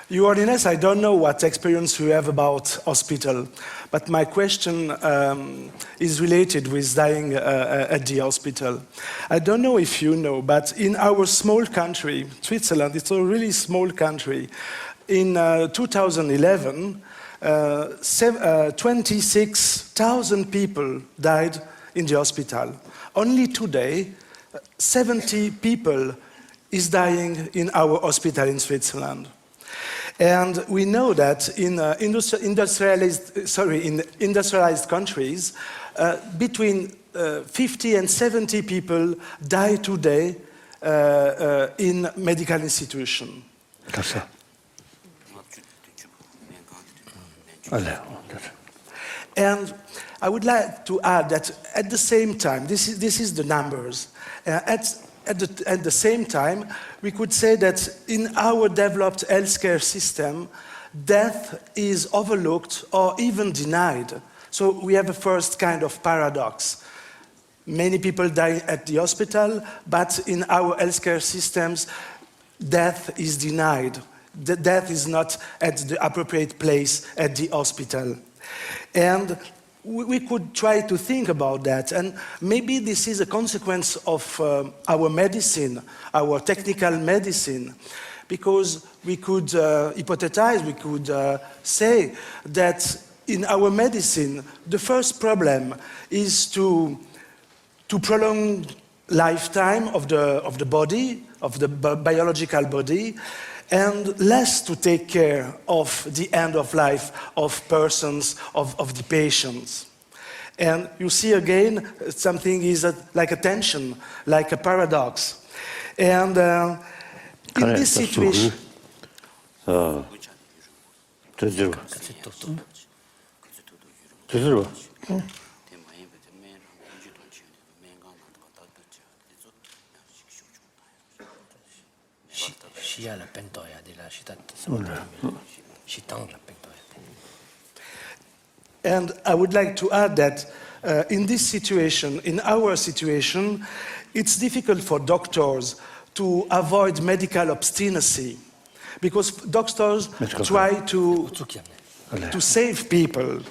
Your Holiness, I don't know what experience you have about hospital, but my question is related with dying at the hospital. I don't know if you know, but in our small country, Switzerland, it's a really small country. In 2011, 26,000 people died in the hospital. Only today, 70 people is dying in our hospital in Switzerland. And we know that in industrialized countries, between 50 and 70 people die today in medical institutions. And I would like to add that at the same time, this is the numbers, at the same time, we could say that in our developed healthcare system, death is overlooked or even denied. So we have a first kind of paradox. Many people die at the hospital, but in our healthcare systems, death is denied. The death is not at the appropriate place at the hospital. And we could try to think about that, and maybe this is a consequence of our medicine, our technical medicine, because we could hypothesize, we could say that in our medicine, the first problem is to prolong lifetime of the body, of the biological body, and less to take care of the end of life of persons, of the patients. And you see again, something is like a tension, like a paradox. And in this situation... And I would like to add that in this situation, in our situation, it's difficult for doctors to avoid medical obstinacy, because doctors try to save people.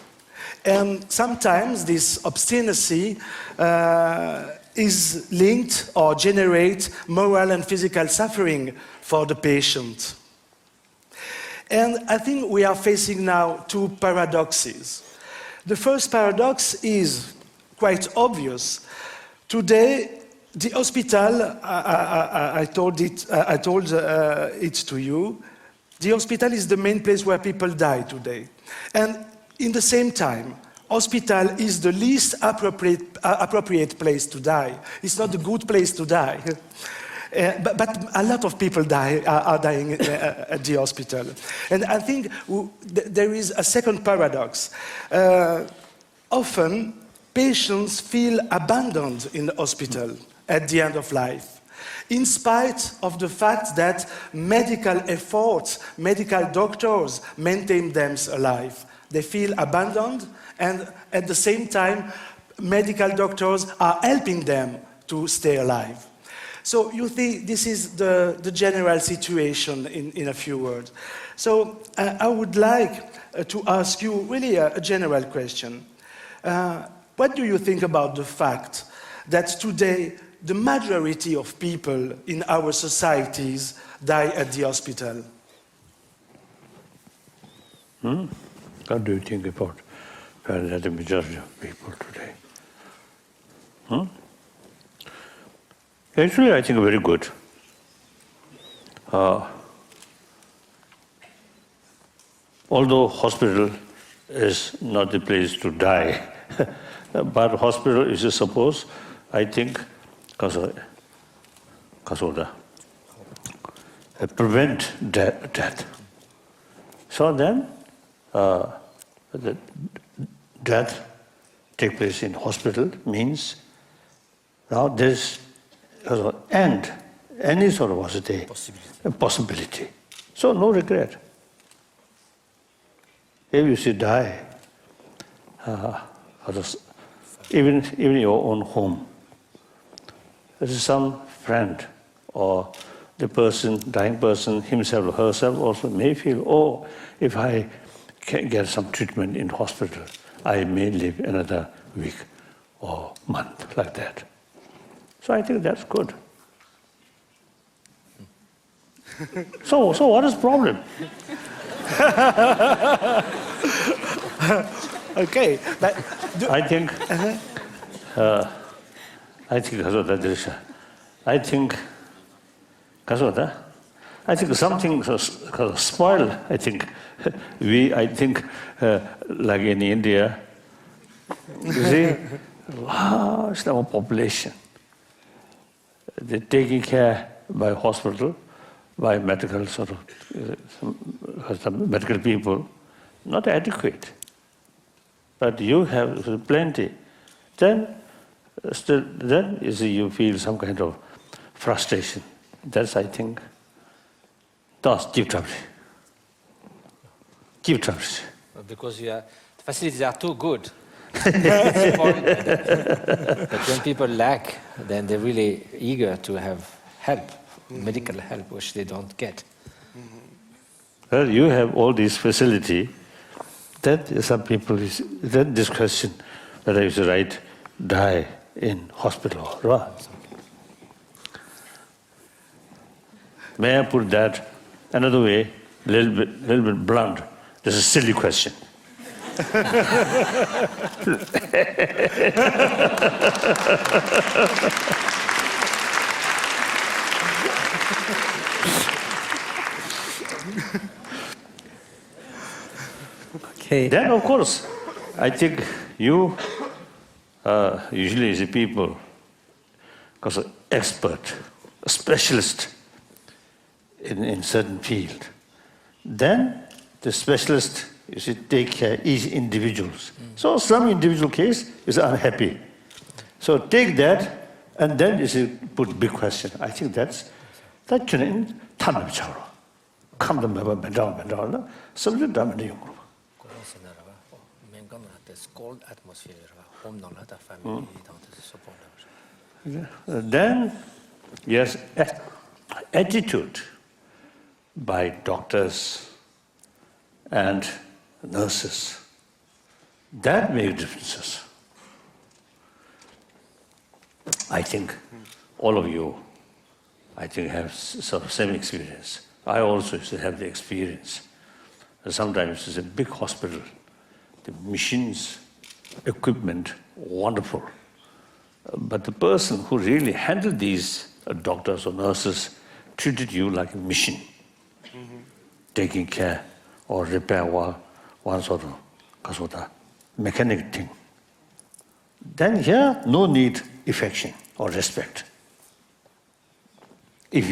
And sometimes this obstinacy is linked or generates moral and physical suffering for the patient. And I think we are facing now two paradoxes. The first paradox is quite obvious. Today, the hospital, I told it to you, the hospital is the main place where people die today. And in the same time, hospital is the least appropriate place to die. It's not a good place to die. But a lot of people are dying at the hospital. And I think there is a second paradox. Often, patients feel abandoned in the hospital at the end of life, in spite of the fact that medical efforts, medical doctors maintain them alive. They feel abandoned, and at the same time, medical doctors are helping them to stay alive. So you think this is the general situation in a few words. So I would like to ask you really a general question. What do you think about the fact that today the majority of people in our societies die at the hospital? What do you think about the majority of people today? Actually, I think very good. Although hospital is not the place to die, but hospital is supposed, I think, prevent death. So then, the death take place in hospital means now there's end any sort of possibility. So no regret. If you see die, even your own home, there is some friend or the person, dying person, himself or herself also may feel, oh, if I can get some treatment in hospital, I may live another week or month, like that. So I think that's good. So what is the problem? Okay, but I think Kasota Drisha. I think something spoiled. I think like in India, you see, large number of population. They're taking care by hospital, by medical some medical people, not adequate. But you have plenty. Then you see, you feel some kind of frustration. That's, I think, that's keep trouble. Keep trouble. Because the facilities are too good. It's important that when people lack, then they're really eager to have help, medical help, which they don't get. Well, you have all these facility. Then some people, then this question, whether you should die in hospital or not. May I put that another way, little bit blunt? This is a silly question. Okay. Then, of course, I think you usually as a people, because an expert, a specialist in certain field, then the specialist you should take care each individuals. So some individual case is unhappy. So take that, and then you should put big question. I think that in Tanam Charo. Come to me down, something done in the cold atmosphere, home not a family, support. Then, yes, attitude by doctors and nurses, that makes differences. I think all of you, I think, have sort of same experience. I also used to have the experience. Sometimes it's a big hospital, the machines, equipment, wonderful. But the person who really handled these doctors or nurses treated you like a machine, taking care or repair one sort of mechanic thing. Then here, no need affection or respect. If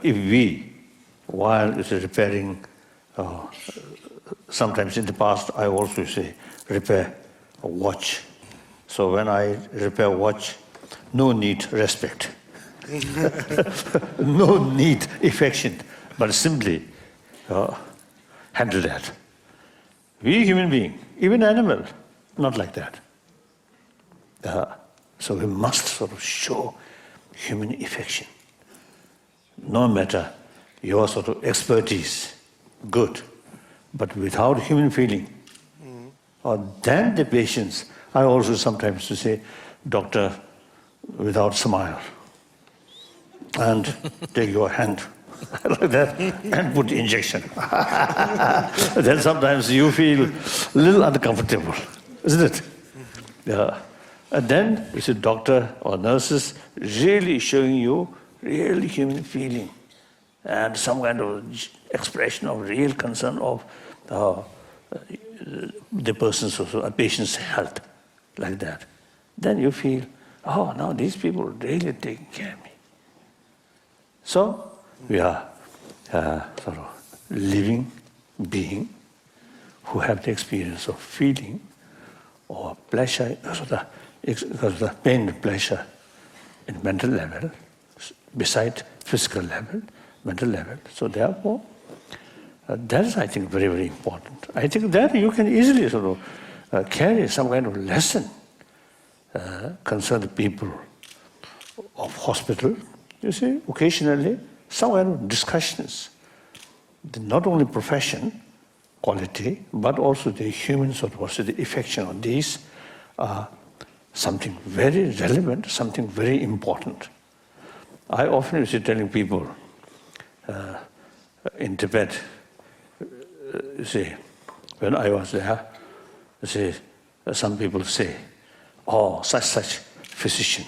we, while repairing, sometimes in the past I also say repair a watch. So when I repair a watch, no need respect, no need affection, but simply handle that. We human being, even animal, not like that. So we must sort of show human affection. No matter your sort of expertise, good, but without human feeling, or then the patients, I also sometimes to say, doctor, without smile, and take your hand like that and put injection. Then sometimes you feel a little uncomfortable, isn't it? Yeah. And then it's a doctor or nurses really showing you really human feeling and some kind of expression of real concern of the person's or a patient's health, like that. Then you feel, oh, now these people are really taking care of me. So we are sort of living being who have the experience of feeling or pleasure, because of the pain and pleasure in mental level, beside physical level, mental level. So therefore, that is, I think, very, very important. I think that you can easily sort of carry some kind of lesson concerning people of hospital. You see, occasionally some kind of discussions. Not only profession, quality, but also the human sort of also the affection on these are something very relevant, something very important. I often used to telling people in Tibet, when I was there, some people say, oh, such physician,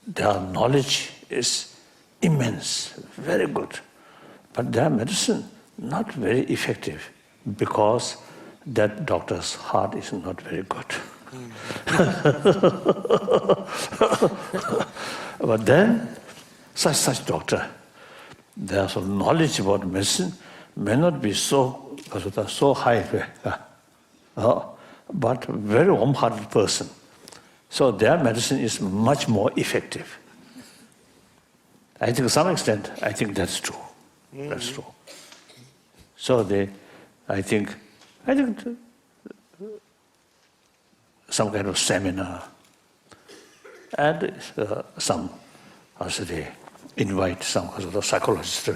their knowledge is immense, very good, but their medicine not very effective because that doctor's heart is not very good. But then, such doctor, their sort of knowledge about medicine may not be so high, but very warm-hearted person. So their medicine is much more effective. I think to some extent, I think that's true. That's true. So I think some kind of seminar and some, also they invite some sort of psychologist,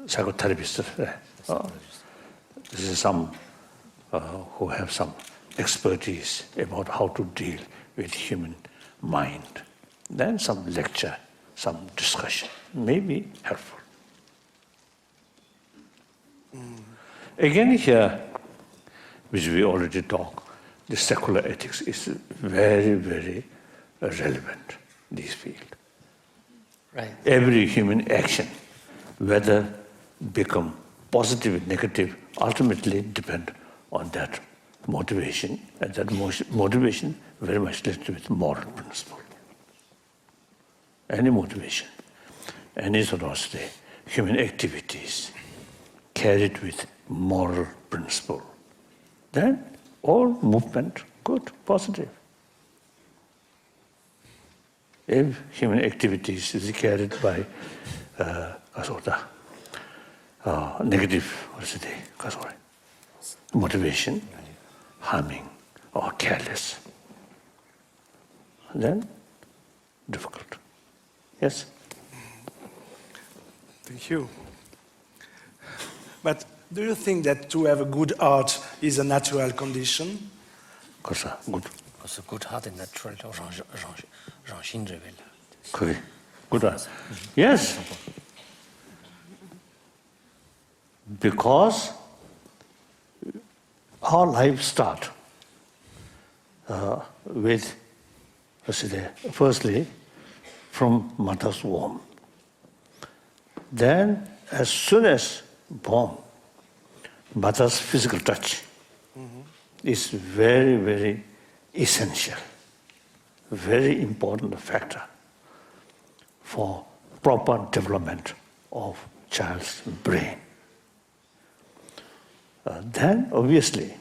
psychotherapist. This is some who have some expertise about how to deal with human mind. Then some lecture, some discussion may be helpful. Again here, which we already talked, the secular ethics is very, very relevant in this field. Right. Every human action, whether become positive or negative, ultimately depend on that motivation, and that motivation very much linked with moral principle. Any motivation, any sort of human activities carried with moral principle, then all movement good, positive. If human activities is carried by negative motivation, harming or careless, then difficult. Yes? Thank you. But do you think that to have a good art is a natural condition? Good. Also good heart and natural, 让心这边的。可以 Good. Yes. Because our lives start with, firstly, from mother's womb. Then, as soon as born, mother's physical touch is very, very essential, very important factor for proper development of child's brain. Then, obviously,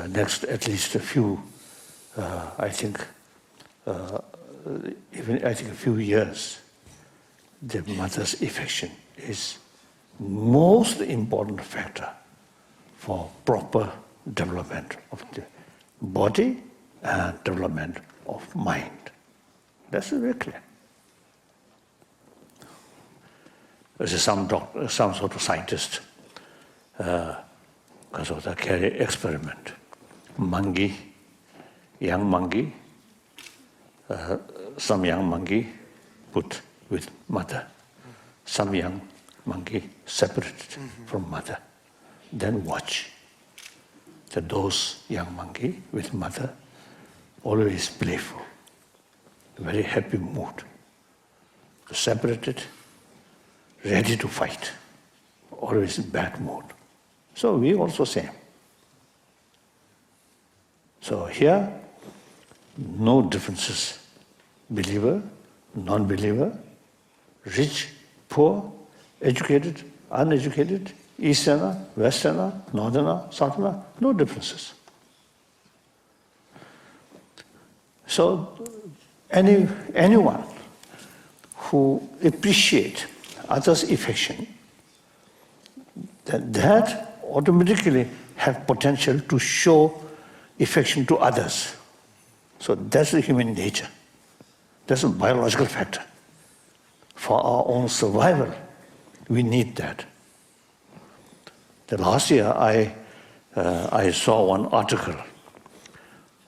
next at least a few, I think a few years, the mother's affection is most important factor for proper development of the body and development of mind. That's very clear. There's some sort of scientist carry experiment. Young monkey, some young monkey put with mother, some young monkey separated from mother. Then watch that those young monkey with mother always playful, very happy mood, separated, ready to fight, always in bad mood. So we also same. So here, no differences, believer, non-believer, rich, poor, educated, uneducated, Easterner, Westerner, Northerner, Southerner, no differences. So anyone who appreciates others' affection, that automatically have potential to show affection to others. So that's the human nature. That's a biological factor. For our own survival, we need that. The last year, I saw one article,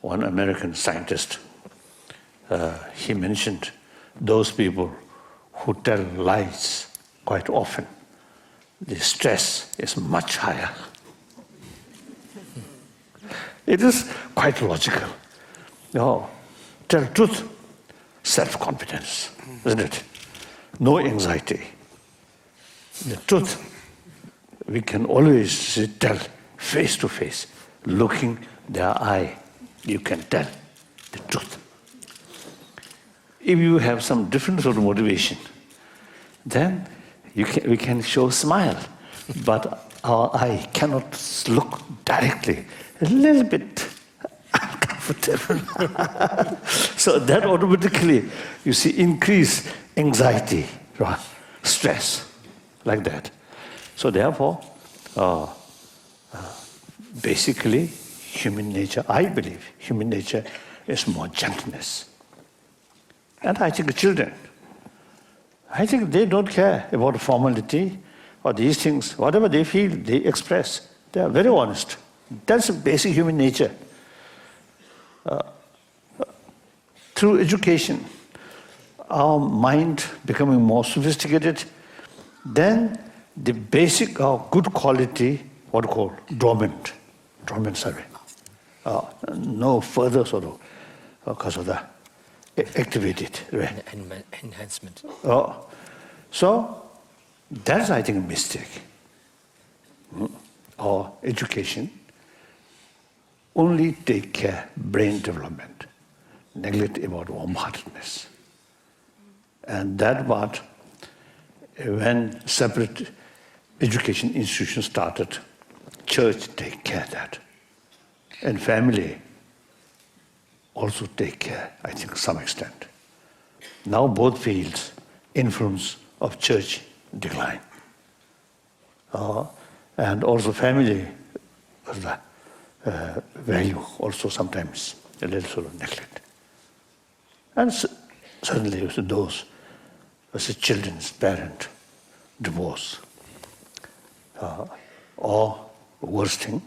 one American scientist. He mentioned those people who tell lies quite often. The stress is much higher. It is quite logical. No, tell truth, self-confidence, isn't it? No anxiety. The truth, we can always tell face to face, looking their eye, you can tell the truth. If you have some different sort of motivation, then we can show smile, but our eye cannot look directly. A little bit uncomfortable. So that automatically, you see, increase anxiety, right? Stress, like that. So therefore, basically, human nature, I believe, human nature is more gentleness. And I think the children, I think they don't care about formality or these things. Whatever they feel, they express. They are very honest. That's basic human nature. Through education, our mind becoming more sophisticated, then the basic good quality, what we call dormant survey. No further sort of, because of that, activated. Right? Enhancement. So that's, I think, a mistake. Our education only take care brain development, neglect about warm-heartedness. And that part, when separate education institutions started, church take care of that. And family also take care, I think, to some extent. Now both fields, influence of church decline. And also family value also sometimes a little sort of neglect. And certainly those as a children's parent, divorce. Or worst thing,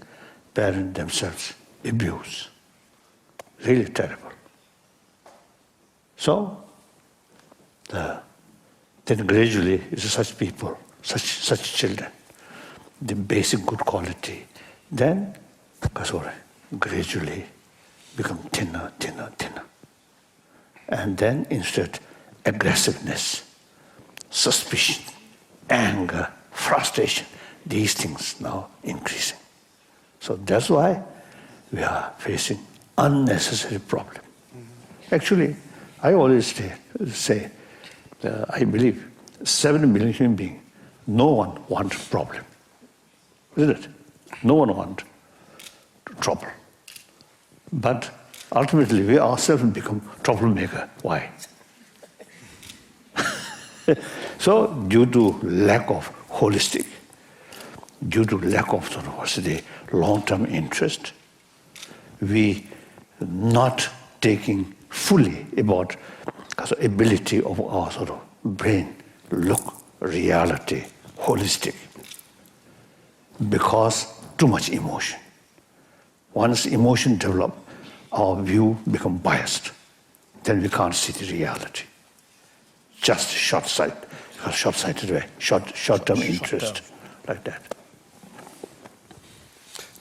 parent themselves abuse. Really terrible. So, then gradually, such people, such children, the basic good quality, then gradually become thinner. And then instead, aggressiveness, suspicion, anger, frustration, these things now increasing. So that's why we are facing unnecessary problem. Actually, I always say, I believe 7 million human beings, no one wants problem. Isn't it? No one wants trouble. But ultimately, we ourselves become troublemaker. Why? So, due to lack of holistic, due to lack of sort of the long-term interest, we not taking fully about the ability of our sort of brain, look, reality, holistic, because too much emotion. Once emotion develop, our view become biased. Then we can't see the reality. Just short-sighted way, short-term interest, like that.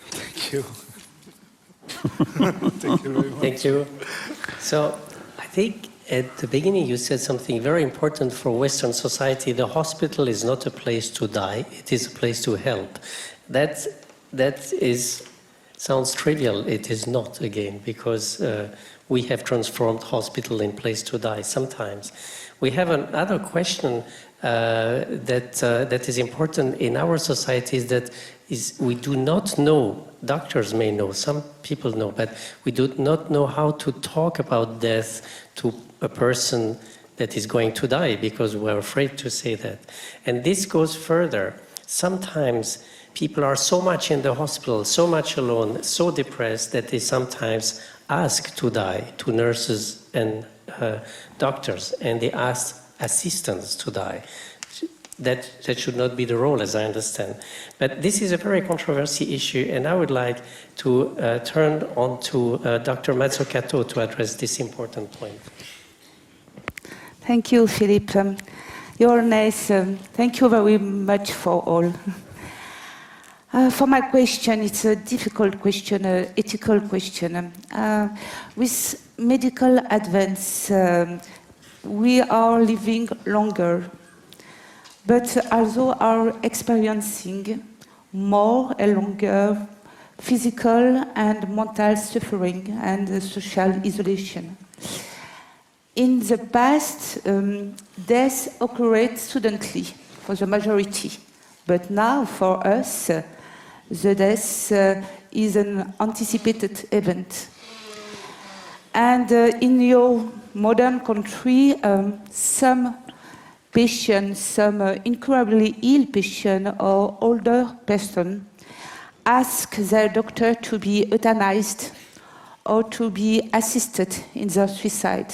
Thank you. Thank you very much. Thank you. So I think at the beginning you said something very important for Western society. The hospital is not a place to die, it is a place to help. That sounds trivial. It is not, again, because we have transformed hospital in place to die sometimes. We have another question that is important in our society is we do not know, doctors may know, some people know, but we do not know how to talk about death to a person that is going to die because we're afraid to say that. And this goes further. Sometimes people are so much in the hospital, so much alone, so depressed that they sometimes ask to die to nurses and doctors and they asked assistants to die. That should not be the role, as I understand. But this is a very controversial issue, and I would like to turn on to Dr. Mazzucato to address this important point. Thank you, Philippe. Your Highness, thank you very much for all. For my question, it's a difficult question, an ethical question. With medical advance, we are living longer, but also are experiencing more and longer physical and mental suffering and social isolation. In the past, death occurred suddenly for the majority, but now for us, the death is an anticipated event. And in your modern country, some patients, some incurably ill patient or older person ask their doctor to be euthanized or to be assisted in their suicide.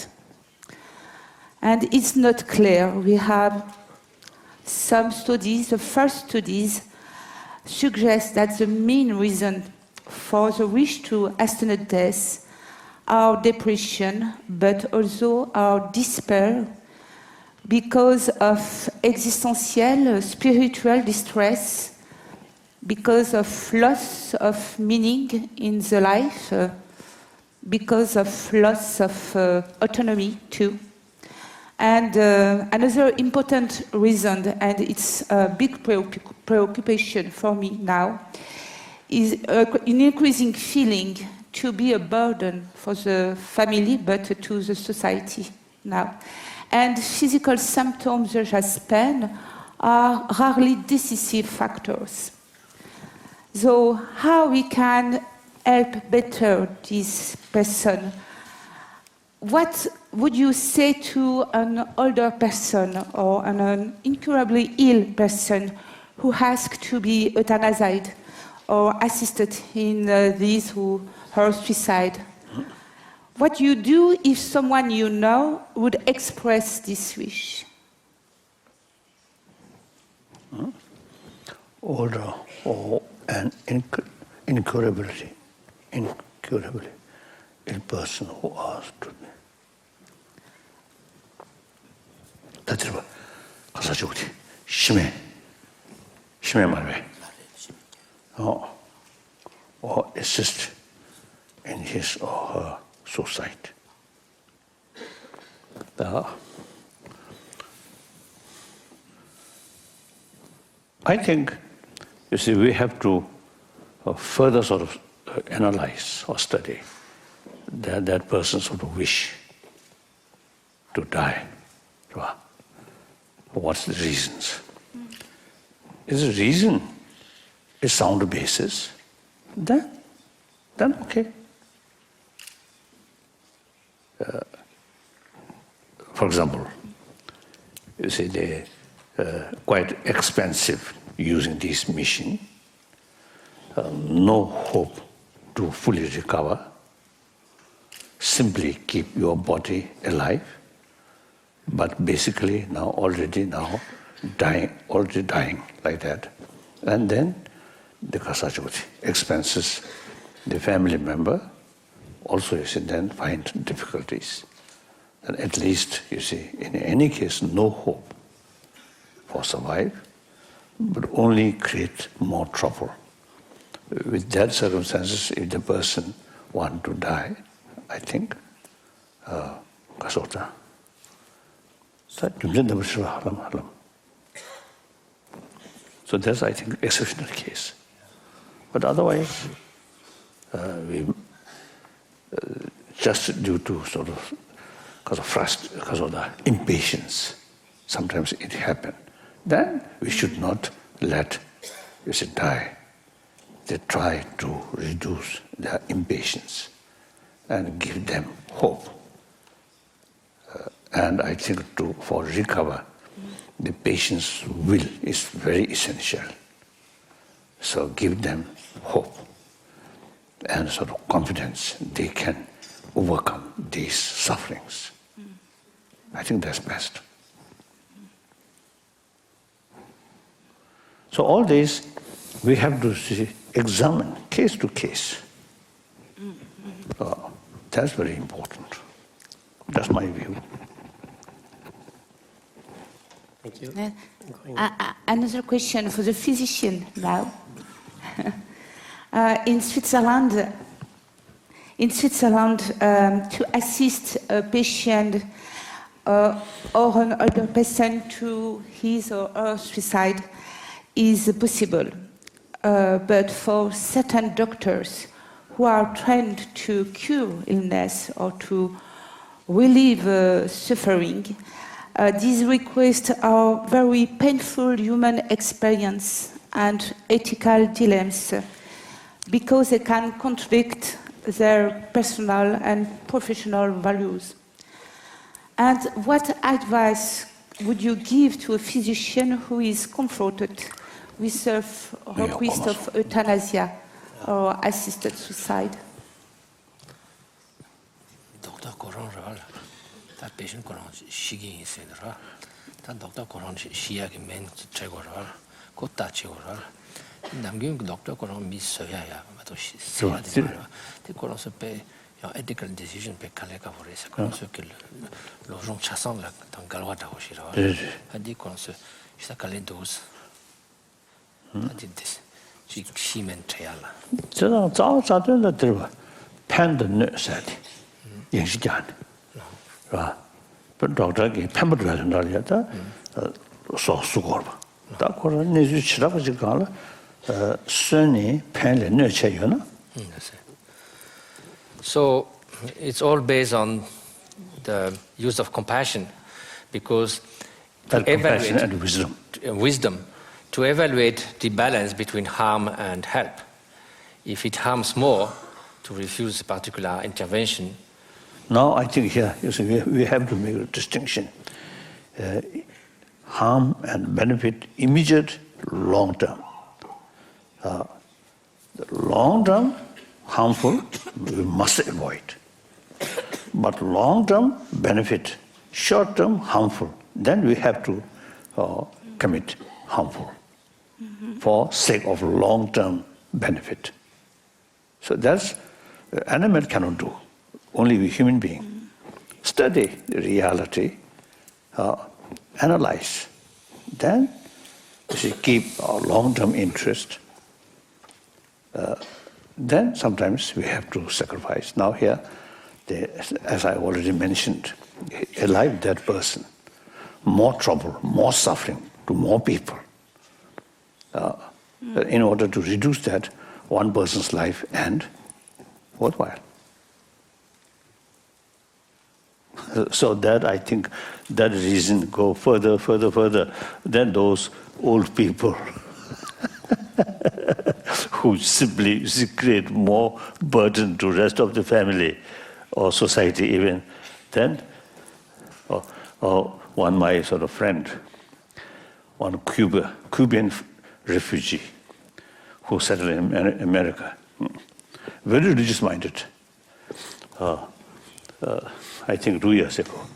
And it's not clear. We have some studies, the first studies suggest that the main reason for the wish to hasten death are depression, but also are despair because of existential, spiritual distress, because of loss of meaning in the life, because of loss of autonomy too. And another important reason, and it's a big preoccupation for me now, is an increasing feeling to be a burden for the family, but to the society now. And physical symptoms such as pain are rarely decisive factors. So how we can help better this person? What would you say to an older person or an incurably ill person who asks to be euthanized or assisted in this or her suicide? What you do if someone you know would express this wish? Older or an incurably ill person who asked to be.例えば、笠城で使命말해. Or assist in his or her suicide. I think, you see, we have to further sort of analyze or study that person's sort of wish to die. What's the reasons? Is the reason a sound basis? Then okay. For example, you see they're quite expensive using this machine. No hope to fully recover. Simply keep your body alive. But basically already dying like that. And then the kasachoti expenses, the family member also you see then find difficulties. And at least you see in any case no hope for survive, but only create more trouble. With that circumstances, if the person want to die, I think kasota. So that's, I think, exceptional case. But otherwise, we just due to because of the impatience, sometimes it happens. Then we should not let die. They try to reduce their impatience and give them hope. And I think for recover, the patient's will is very essential. So give them hope and sort of confidence they can overcome these sufferings. I think that's best. So all this, we have to examine case to case. That's very important. That's my view. Thank you. Another question for the physician now. In Switzerland, to assist a patient or an older person to his or her suicide is possible. But for certain doctors who are trained to cure illness or to relieve suffering, these requests are very painful human experience and ethical dilemmas because they can contradict their personal and professional values. And what advice would you give to a physician who is confronted with a request of euthanasia or assisted suicide? Doctor Koran ral, ta patient Koran shigi insedra, ta Doctor Koran shia ke men chegoral, ko ta chegoral. Namgyung Doctor Koran mi soya ya, ma to shia de mara. Te Koran se pe ethical decision pe kale ka vore se Koran se que lo jong chasan la dans galwa da hoshira. A dit Koran se sa kale dose. A dit this. Ji ximen treala. 这种早的对吧？判的那啥的，也是讲的，是吧？不找这个判不出来哪里的，少数过了吧？大过了那就其他不就讲了，10年判了那钱元了。So it's all based on the use of compassion, because And compassion and wisdom. Wisdom to evaluate the balance between harm and help. If it harms more, to refuse a particular intervention. Now I think here you see, we have to make a distinction. Harm and benefit, immediate, long term. The long term, harmful, we must avoid. But long term, benefit, short term, harmful, then we have to commit harmful for sake of long term benefit. So that's animal cannot do. Only we human being. Study the reality, analyze. Then we keep our long-term interest. Then sometimes we have to sacrifice. Now here, as I already mentioned, a life dead person, more trouble, more suffering to more people. In order to reduce that, one person's life and worthwhile. So that I think that reason go further than those old people who simply create more burden to rest of the family or society even. Then, one my sort of friend, one Cuban refugee who settled in America, very religious-minded. I think 2 years ago.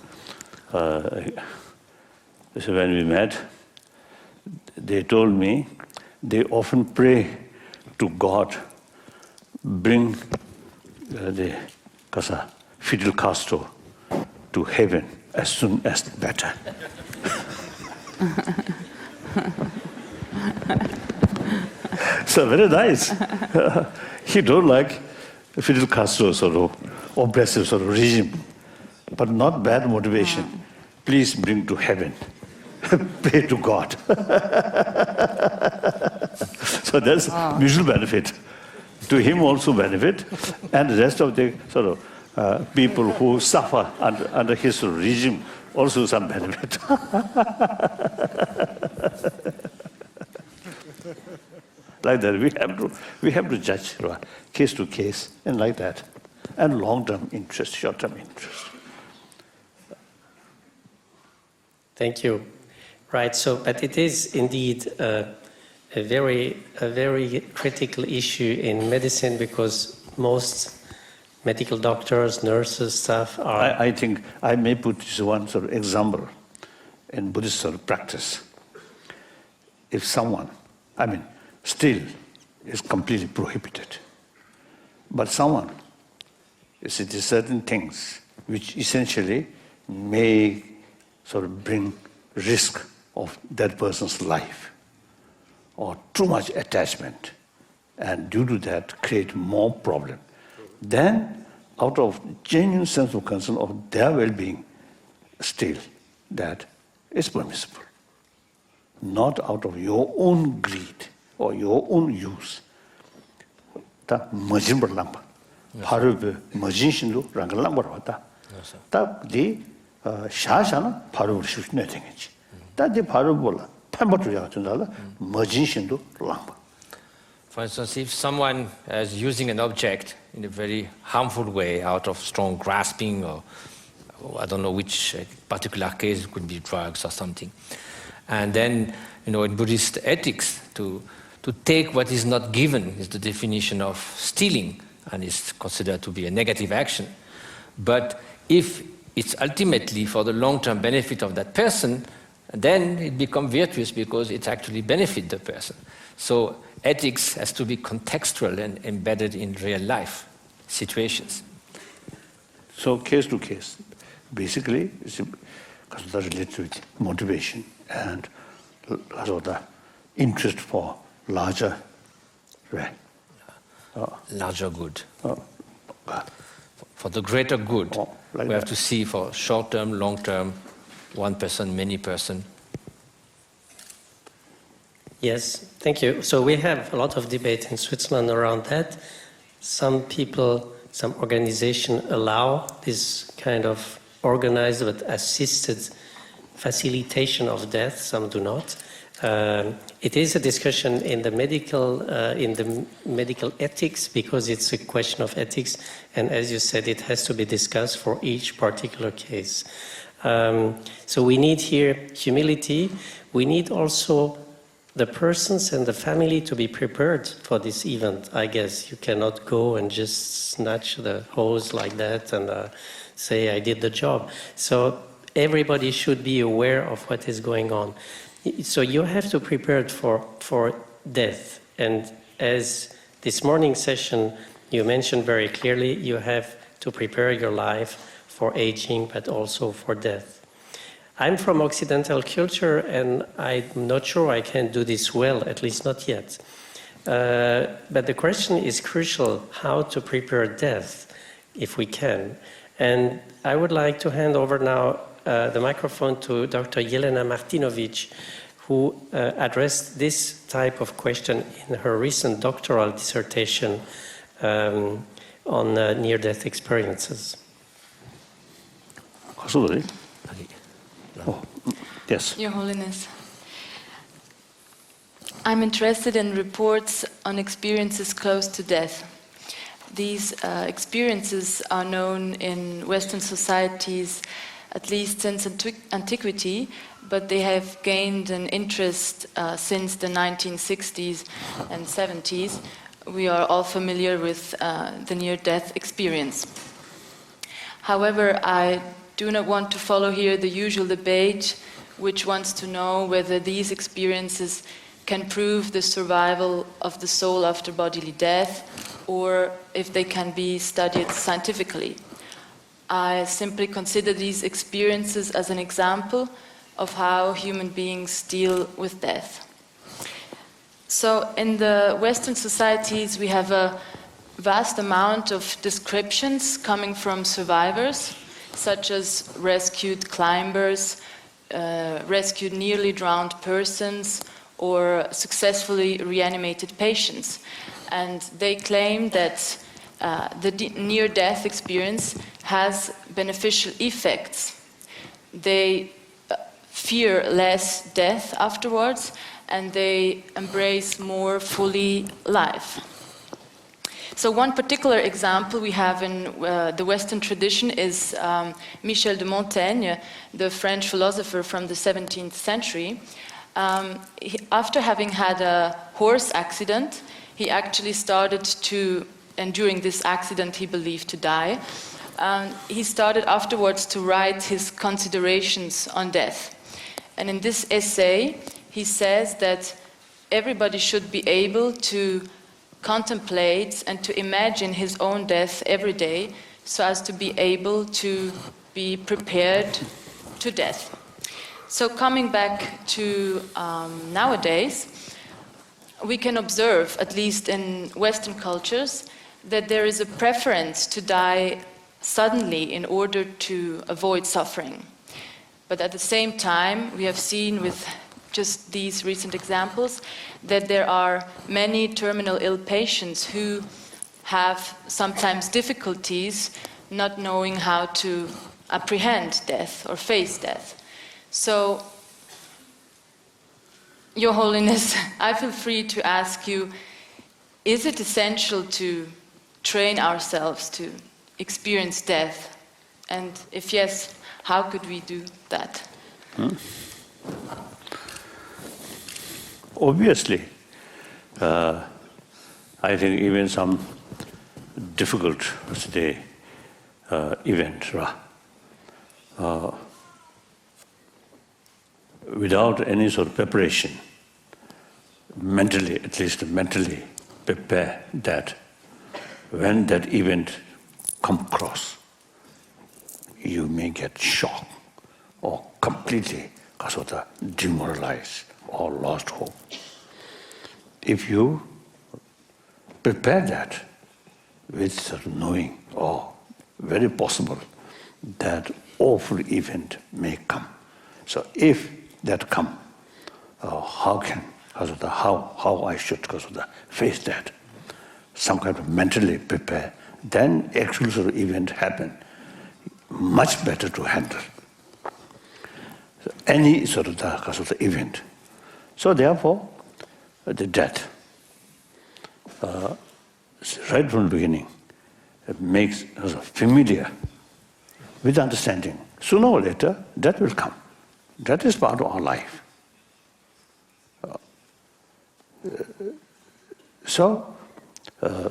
So when we met, they told me they often pray to God, bring the Fidel Castro to heaven as soon as better. So very nice. He don't like Fidel Castro sort of oppressive sort of regime, but not bad motivation. Please bring to heaven. Pray to God. So that's mutual benefit. To him also benefit, and the rest of the sort of people who suffer under his regime also some benefit. Like that, we have to judge case to case, and like that, and long-term interest, short-term interest. Thank you. Right. So, but it is indeed a very critical issue in medicine, because most medical doctors, nurses, staff are... I think I may put this one sort of example in Buddhist sort of practice. If someone, still is completely prohibited, but someone, you see, there's certain things which essentially may sort of bring risk of that person's life, or too much attachment, and due to that create more problem. Then, out of genuine sense of concern of their well-being, still that is permissible. Not out of your own greed or your own use. Ta majin bar lamba. Paru be majin shindu rangal lamba wata. Ta di sha na paru shuk ne tengi. Ta di paru bola pambatu ya tundala majin shindu lamba. For instance, if someone is using an object in a very harmful way, out of strong grasping, or I don't know which particular case, it could be drugs or something, and then, in Buddhist ethics, to take what is not given is the definition of stealing, and is considered to be a negative action. But if it's ultimately for the long-term benefit of that person, then it becomes virtuous because it actually benefits the person. So ethics has to be contextual and embedded in real life situations. So case to case, basically, it's related with motivation and the interest for larger larger good. For the greater good, we have to see for short-term, long-term, one person, many person. Yes, thank you. So we have a lot of debate in Switzerland around that. Some people, some organizations allow this kind of organized but assisted facilitation of death, some do not. It is a discussion in the medical ethics, because it's a question of ethics, and as you said, it has to be discussed for each particular case. So we need here humility. We need also the persons and the family to be prepared for this event. I guess you cannot go and just snatch the hose like that and say, I did the job. So everybody should be aware of what is going on. So you have to prepare for death. And as this morning session, you mentioned very clearly, you have to prepare your life for aging, but also for death. I'm from Occidental culture, and I'm not sure I can do this well, at least not yet. But the question is crucial, how to prepare death, if we can. And I would like to hand over now the microphone to Dr. Jelena Martinovic, who addressed this type of question in her recent doctoral dissertation on near-death experiences. Absolutely. Oh, yes. Your Holiness, I'm interested in reports on experiences close to death. These experiences are known in Western societies at least since antiquity, but they have gained an interest since the 1960s and 70s. We are all familiar with the near-death experience. However, I do not want to follow here the usual debate, which wants to know whether these experiences can prove the survival of the soul after bodily death, or if they can be studied scientifically. I simply consider these experiences as an example of how human beings deal with death. So in the Western societies, we have a vast amount of descriptions coming from survivors, such as rescued climbers, rescued nearly drowned persons, or successfully reanimated patients. And they claim that the near-death experience has beneficial effects. They fear less death afterwards, and they embrace more fully life. So one particular example we have in the Western tradition is Michel de Montaigne, the French philosopher from the 17th century. After having had a horse accident, he actually started to and during this accident he believed to die. He started afterwards to write his considerations on death. And in this essay, he says that everybody should be able to contemplate and to imagine his own death every day so as to be able to be prepared to death. So coming back to nowadays, we can observe, at least in Western cultures, that there is a preference to die suddenly in order to avoid suffering. But at the same time, we have seen with just these recent examples that there are many terminal ill patients who have sometimes difficulties not knowing how to apprehend death or face death. So, Your Holiness, I feel free to ask you, is it essential to train ourselves to experience death? And if yes, how could we do that? Obviously, I think even some difficult, say, event, without any sort of preparation, mentally, at least mentally prepare that when that event comes across, you may get shocked or completely demoralized or lost hope. If you prepare that with sort of knowing, very possible that awful event may come. So if that come, how I should face that, some kind of mentally prepare, then actual sort of event happen, much better to handle. So any sort of event. So therefore, the death, right from the beginning, it makes us familiar with understanding. Sooner or later, that will come. That is part of our life. So,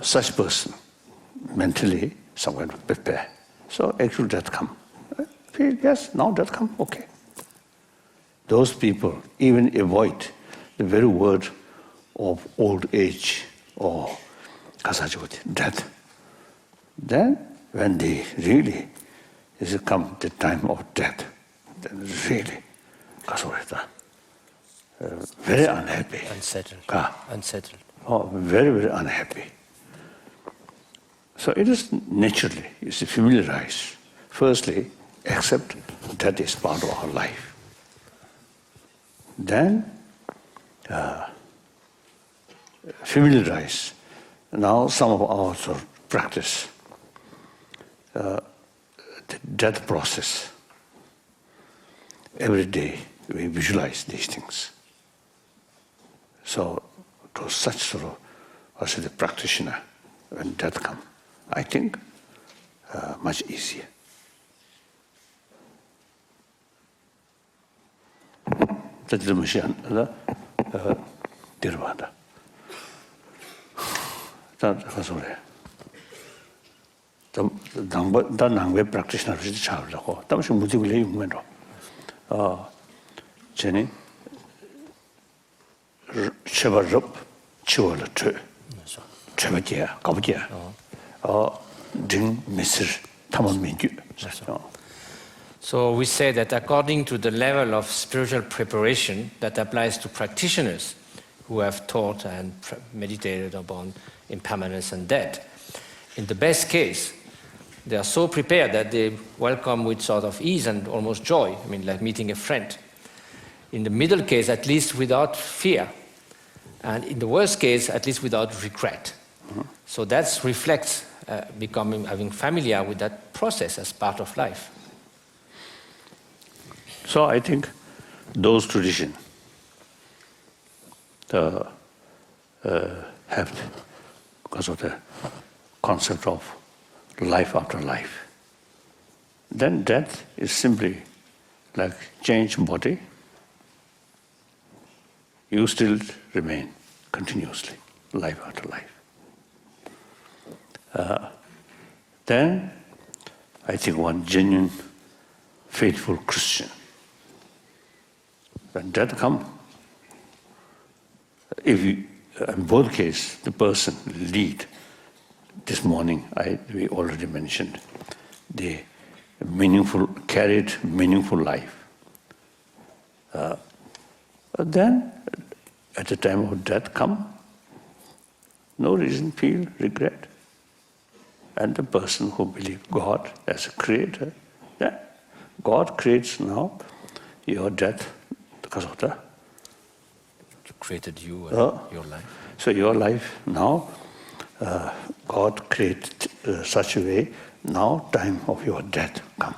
such person mentally someone prepare. So actually that come. Feel, yes, now that come, okay. Those people even avoid the very word of old age or death. Then when they really is come the time of death, then really very unhappy. Unsettled. Unsettled. Oh, very, very unhappy. So it is naturally, it's familiarize. Firstly, accept that is part of our life. Then familiarize. Now some of our sort of practice, the death process. Every day we visualize these things. So to such sort of, also the practitioner, when death comes, I think much easier. That's the mission. Dirvada. That's all. The Nangwe practitioner is the child. That was a multi-way window. Jenny, Chevarup, Chivala True, Chevatia, Kabutia, Ding Mr. Tamon Minju. So we say that according to the level of spiritual preparation that applies to practitioners who have taught and meditated upon impermanence and death, in the best case, they are so prepared that they welcome with sort of ease and almost joy, I mean, like meeting a friend. In the middle case, at least without fear. And in the worst case, at least without regret. So that reflects having familiar with that process as part of life. So I think those traditions have, because of the concept of life after life. Then death is simply like change body. You still remain continuously, life after life. Then I think one genuine, faithful Christian, when death comes, if you, in both cases, the person lead. This morning, we already mentioned the carried meaningful life. Then, at the time of death come, no reason feel regret. And the person who believes God as a creator, yeah, God creates now your death because of the Created you and your life. So your life now, God created such a way, now time of your death come.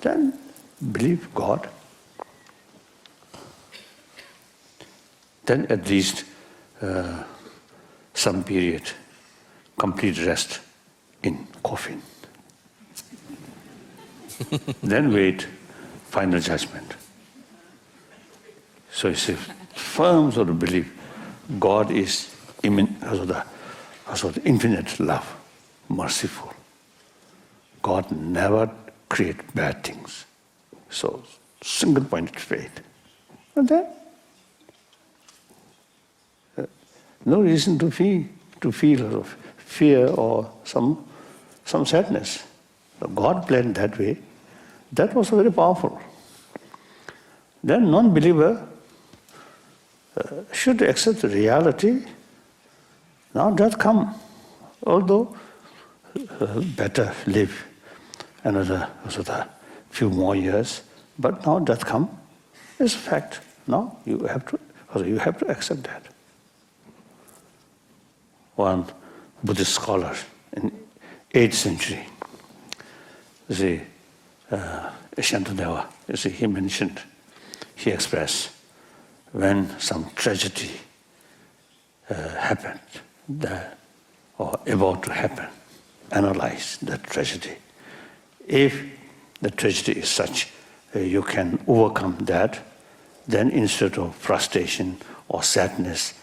Then believe God. Then at least some period, complete rest in coffin. Then wait, final judgment. So it's a firm sort of belief. God is infinite love, merciful. God never create bad things. So single-pointed faith. And then no reason to feel fear or some sadness. God planned that way. That was very powerful. Then non-believer should accept the reality. Now death come, although better live another few more years, but now death come is a fact. Now you have to accept that. One Buddhist scholar in 8th century, Shantadeva, he mentioned, he expressed, when some tragedy happened, or about to happen, analyze that tragedy. If the tragedy is such you can overcome that, then instead of frustration or sadness,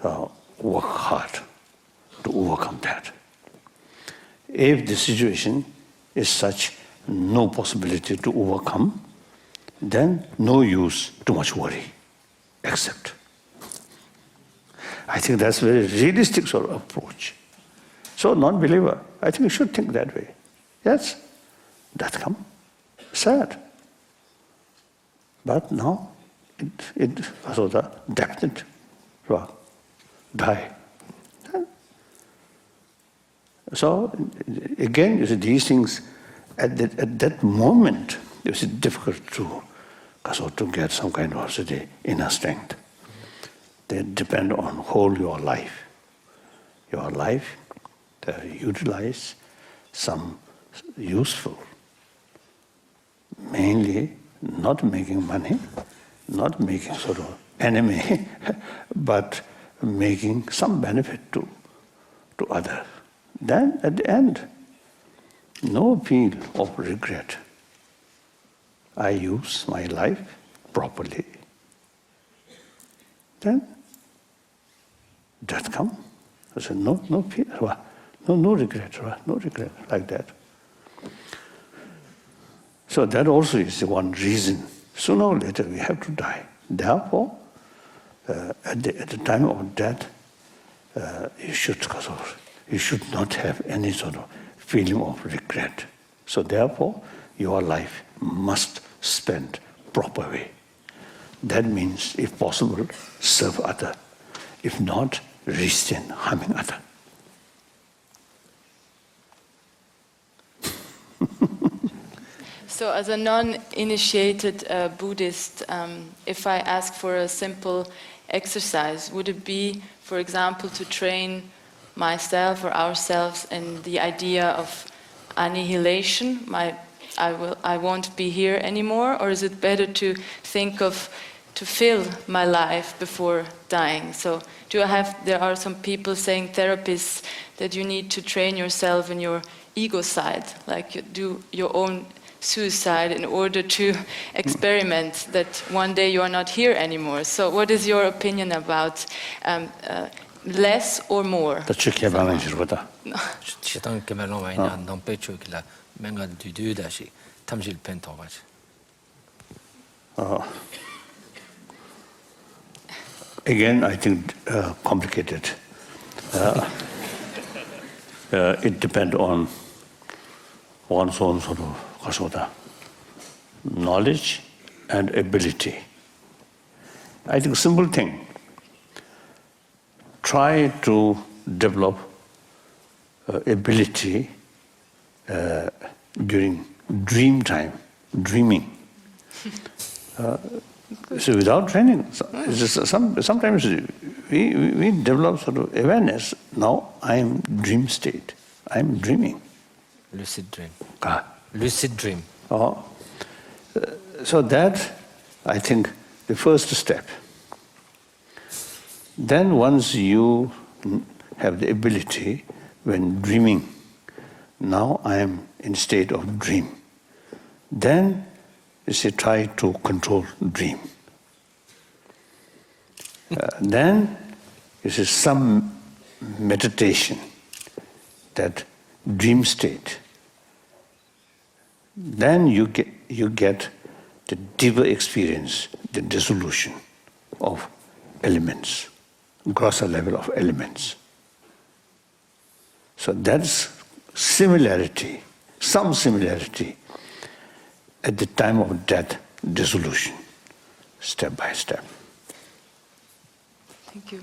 work hard to overcome that. If the situation is such no possibility to overcome, then no use too much worry. Accept. I think that's a very realistic sort of approach. So non-believer, I think you should think that way. Yes, death come, sad. But now it was the definite die. So again, these things at that moment, it's difficult to get some kind of inner strength. They depend on whole your life. Your life, utilize some useful, mainly not making money, not making sort of enemy, but making some benefit to others. Then at the end, no feel of regret. I use my life properly. Then death come. I said, no fear, no regret, no regret like that. So that also is one reason. Sooner or later we have to die. Therefore, at the time of death, you should not have any sort of feeling of regret. So therefore, your life must spend proper way. That means, if possible, serve other. If not, resist harming other. So as a non-initiated Buddhist, if I ask for a simple exercise, would it be, for example, to train myself or ourselves in the idea of annihilation? I won't be here anymore, or is it better to think of to fill my life before dying? So there are some people saying, therapists, that you need to train yourself in your ego side, like you do your own suicide in order to experiment that one day you are not here anymore. So what is your opinion about less or more? The chicken banana is what? Chitan kemelon va ina non pecho que la menga du da shi tamjil penton va. Again, I think complicated. It depends on one's own sort of knowledge and ability. I think simple thing. Try to develop ability during dream time, dreaming. So without training, sometimes we develop sort of awareness. Now I am dream state. I am dreaming. Lucid dream. Ah. Lucid dream. So that, I think, the first step. Then once you have the ability, when dreaming, now I am in state of dream. Then you say, try to control dream. Then you say some meditation, that dream state. Then you get the deeper experience, the dissolution of elements, grosser level of elements. So that's similarity, some similarity at the time of death, dissolution, step by step. Thank you.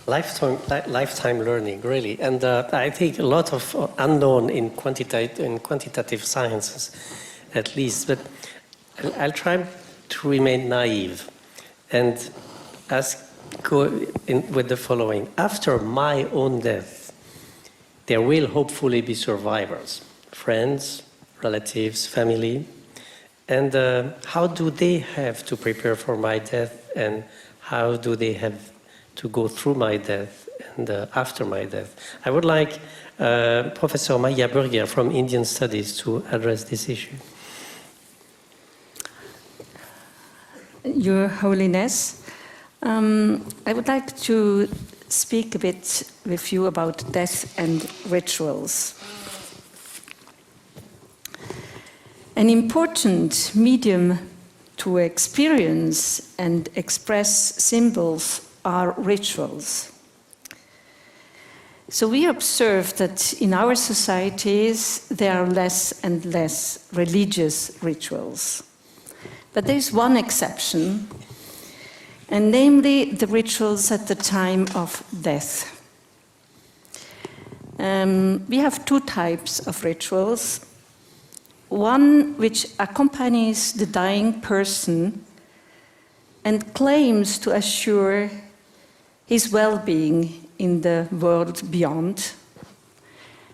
Lifetime learning, really. And I think a lot of unknown in quantitative sciences, at least. But I'll try to remain naive and with the following. After my own death, there will hopefully be survivors, friends, relatives, family. And how do they have to prepare for my death, and how do they have to go through my death and after my death? I would like Professor Maya Burger from Indian Studies to address this issue. Your Holiness, I would like to speak a bit with you about death and rituals. An important medium to experience and express symbols are rituals. So we observe that in our societies there are less and less religious rituals. But there is one exception, and namely the rituals at the time of death. We have two types of rituals. One which accompanies the dying person and claims to assure his well-being in the world beyond.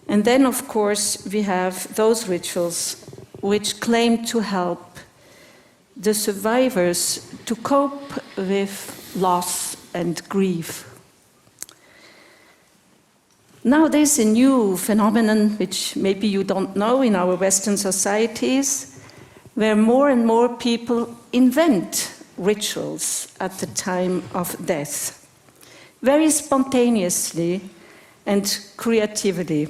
And then, of course, we have those rituals which claim to help the survivors to cope with loss and grief. Now there's a new phenomenon which maybe you don't know in our Western societies, where more and more people invent rituals at the time of death, very spontaneously and creatively.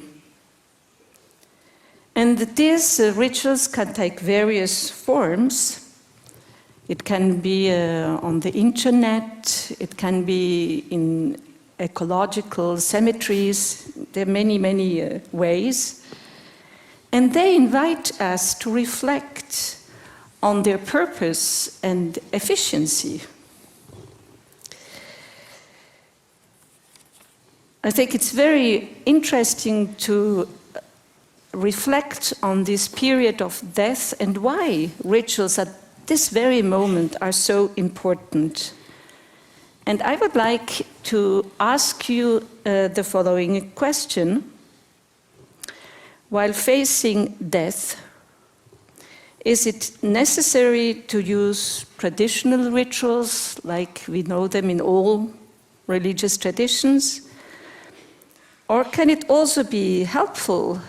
And these rituals can take various forms. It can be on the internet, it can be in ecological cemeteries. There are many, many ways. And they invite us to reflect on their purpose and efficiency. I think it's very interesting to reflect on this period of death and why rituals at this very moment are so important. And I would like to ask you the following question. While facing death, is it necessary to use traditional rituals like we know them in all religious traditions? Or can it also be helpful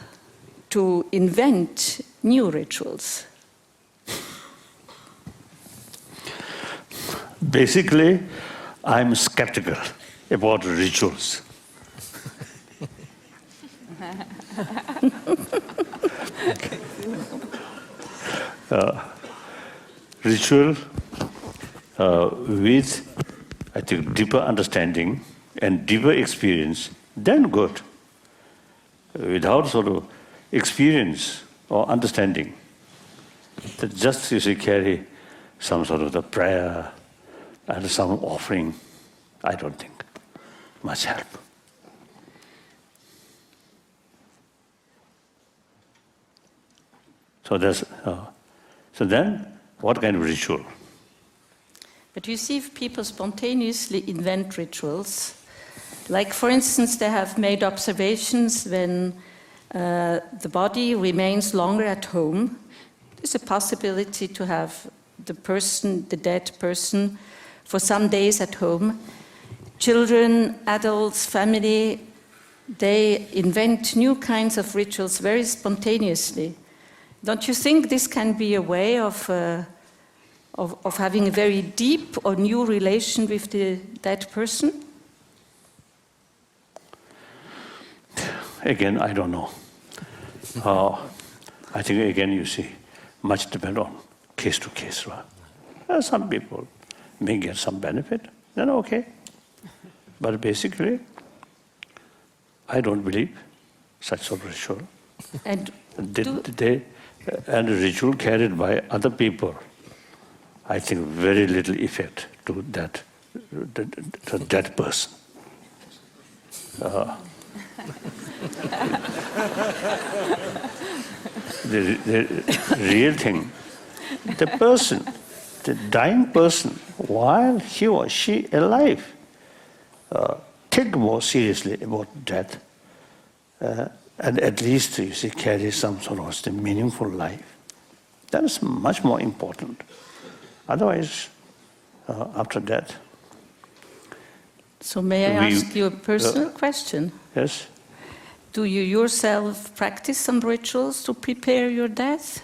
to invent new rituals? Basically, I'm skeptical about rituals. Ritual with, I think, deeper understanding and deeper experience, then good. Without sort of experience or understanding, that just you carry some sort of the prayer and some offering, I don't think much help. So so then, what kind of ritual? But you see, if people spontaneously invent rituals, like for instance, they have made observations when the body remains longer at home, there's a possibility to have the dead person, for some days at home. Children, adults, family, they invent new kinds of rituals very spontaneously. Don't you think this can be a way of having a very deep or new relation with the dead person? Again, I don't know. I think, again, you see, much depends on case to case. Right? Some people may get some benefit, then okay. But basically, I don't believe such sort of ritual. And and a ritual carried by other people, I think very little effect to that person. The real thing, the person, the dying person, while he or she alive, think more seriously about death, and at least, you see, carry some sort of meaningful life. That is much more important. Otherwise, after death. So may I ask you a personal question? Yes. Do you yourself practice some rituals to prepare your death?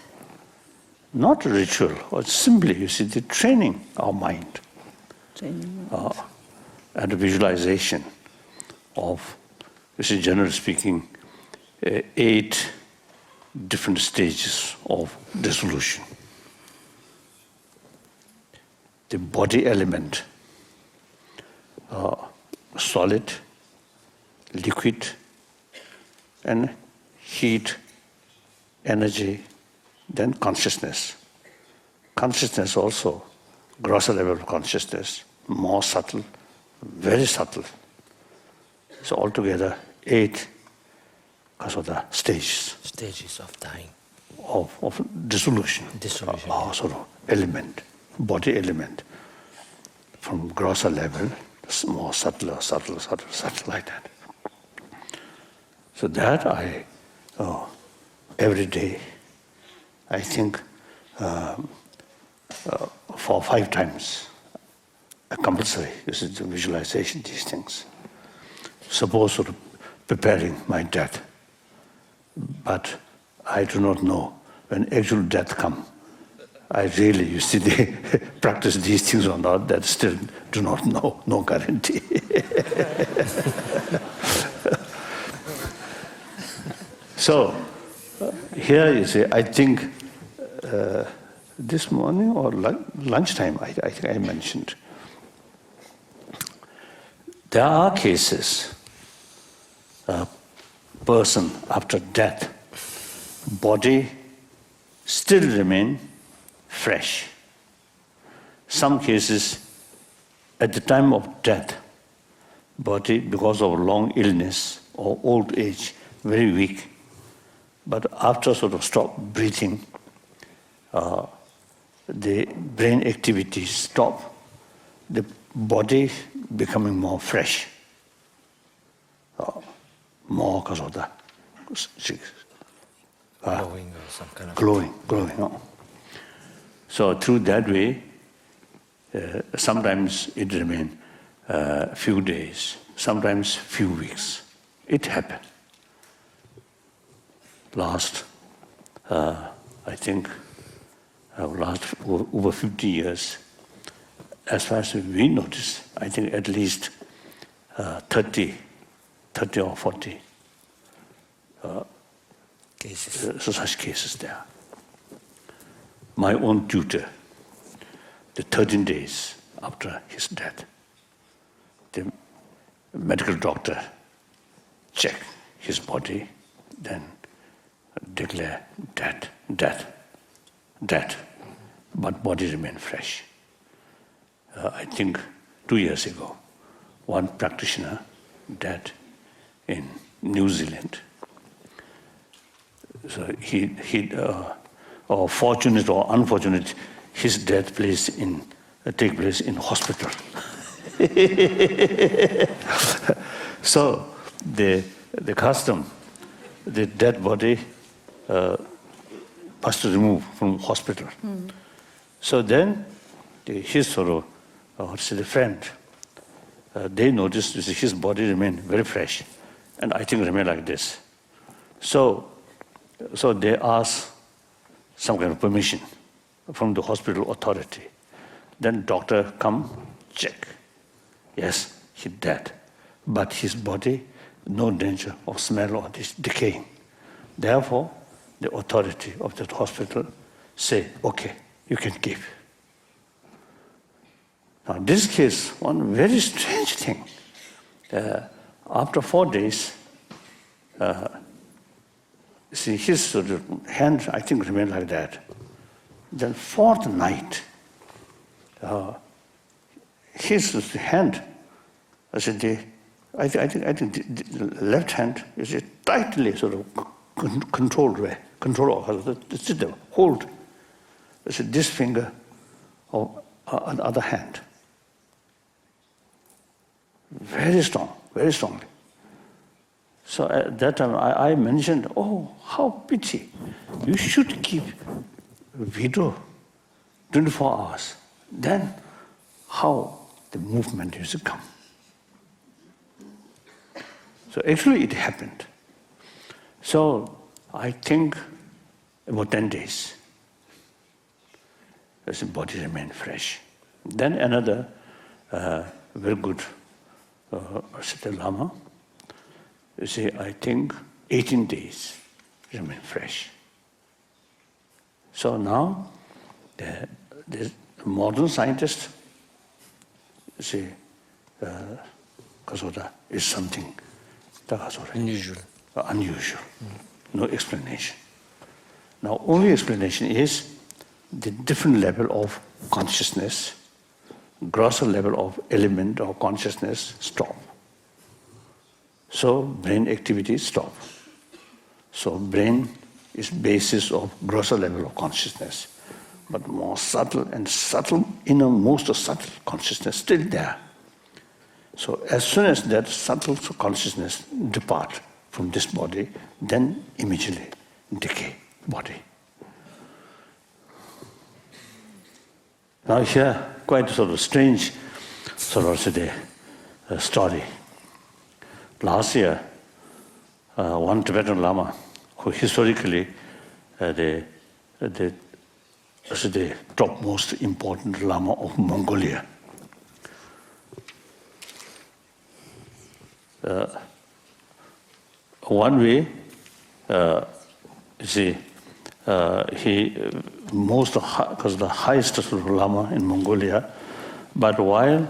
Not ritual, or simply, you see, the training our mind. And the visualization of, you see, generally speaking, 8 different stages of dissolution. The body element, solid, liquid, and heat, energy, then consciousness. Consciousness also, grosser level of consciousness, more subtle, very subtle. So altogether 8 because of the stages. Stages of dying. Of dissolution. Dissolution. Sort of element, body element. From grosser level, more subtle like that. So that I, every day, I think for 5 times, compulsory, this is the visualization, these things. Suppose sort of preparing my death. But I do not know when actual death comes. I really, you see, they practice these things or not, that still do not know, no guarantee. So, here you see, I think this morning or lunchtime, I think I mentioned, there are cases, person after death, body still remain fresh. Some cases, at the time of death, body, because of long illness or old age, very weak. But after sort of stop breathing, the brain activities stop, the body becoming more fresh, more because of the Glowing or some kind of... glowing. So through that way, sometimes it remains a few days, sometimes few weeks. It happened. Last, I think, last over 50 years, as far as we notice, I think at least 30 or 40 Cases. such cases there. My own tutor, the 13 days after his death, the medical doctor checked his body, then declare death, but body remained fresh. I think 2 years ago, one practitioner died in New Zealand. So or fortunate or unfortunate, his death take place in hospital. So the custom, the dead body was to remove from hospital. So then his the friend, they noticed his body remained very fresh, and I think remained like this. So they asked some kind of permission from the hospital authority. Then doctor come, check. Yes, he dead, but his body, no danger of smell or decaying. Therefore, the authority of that hospital say, okay, you can keep. Now, this case, one very strange thing. After 4 days, his hand, I think, remained like that. Then 4th night, his hand, I think the left hand is tightly controlled way, hold. This finger of other hand. Very strong, very strongly. So at that time I mentioned, oh, how pity. You should keep video 24 hours. Then how the movement used to come. So actually it happened. So I think about 10 days, his body remained fresh. Then another very good Dalai Lama, I think 18 days remain fresh. So now the modern scientists say Kasoda is something unusual. No explanation. Now only explanation is the different level of consciousness, grosser level of element or consciousness stop. So brain activity stop. So brain is basis of grosser level of consciousness, but more subtle and innermost subtle consciousness still there. So as soon as that subtle consciousness depart from this body, then immediately decay body. Now here, quite strange story. Last year, one Tibetan Lama, who historically the topmost important Lama of Mongolia, one way, because the highest Lama in Mongolia, but while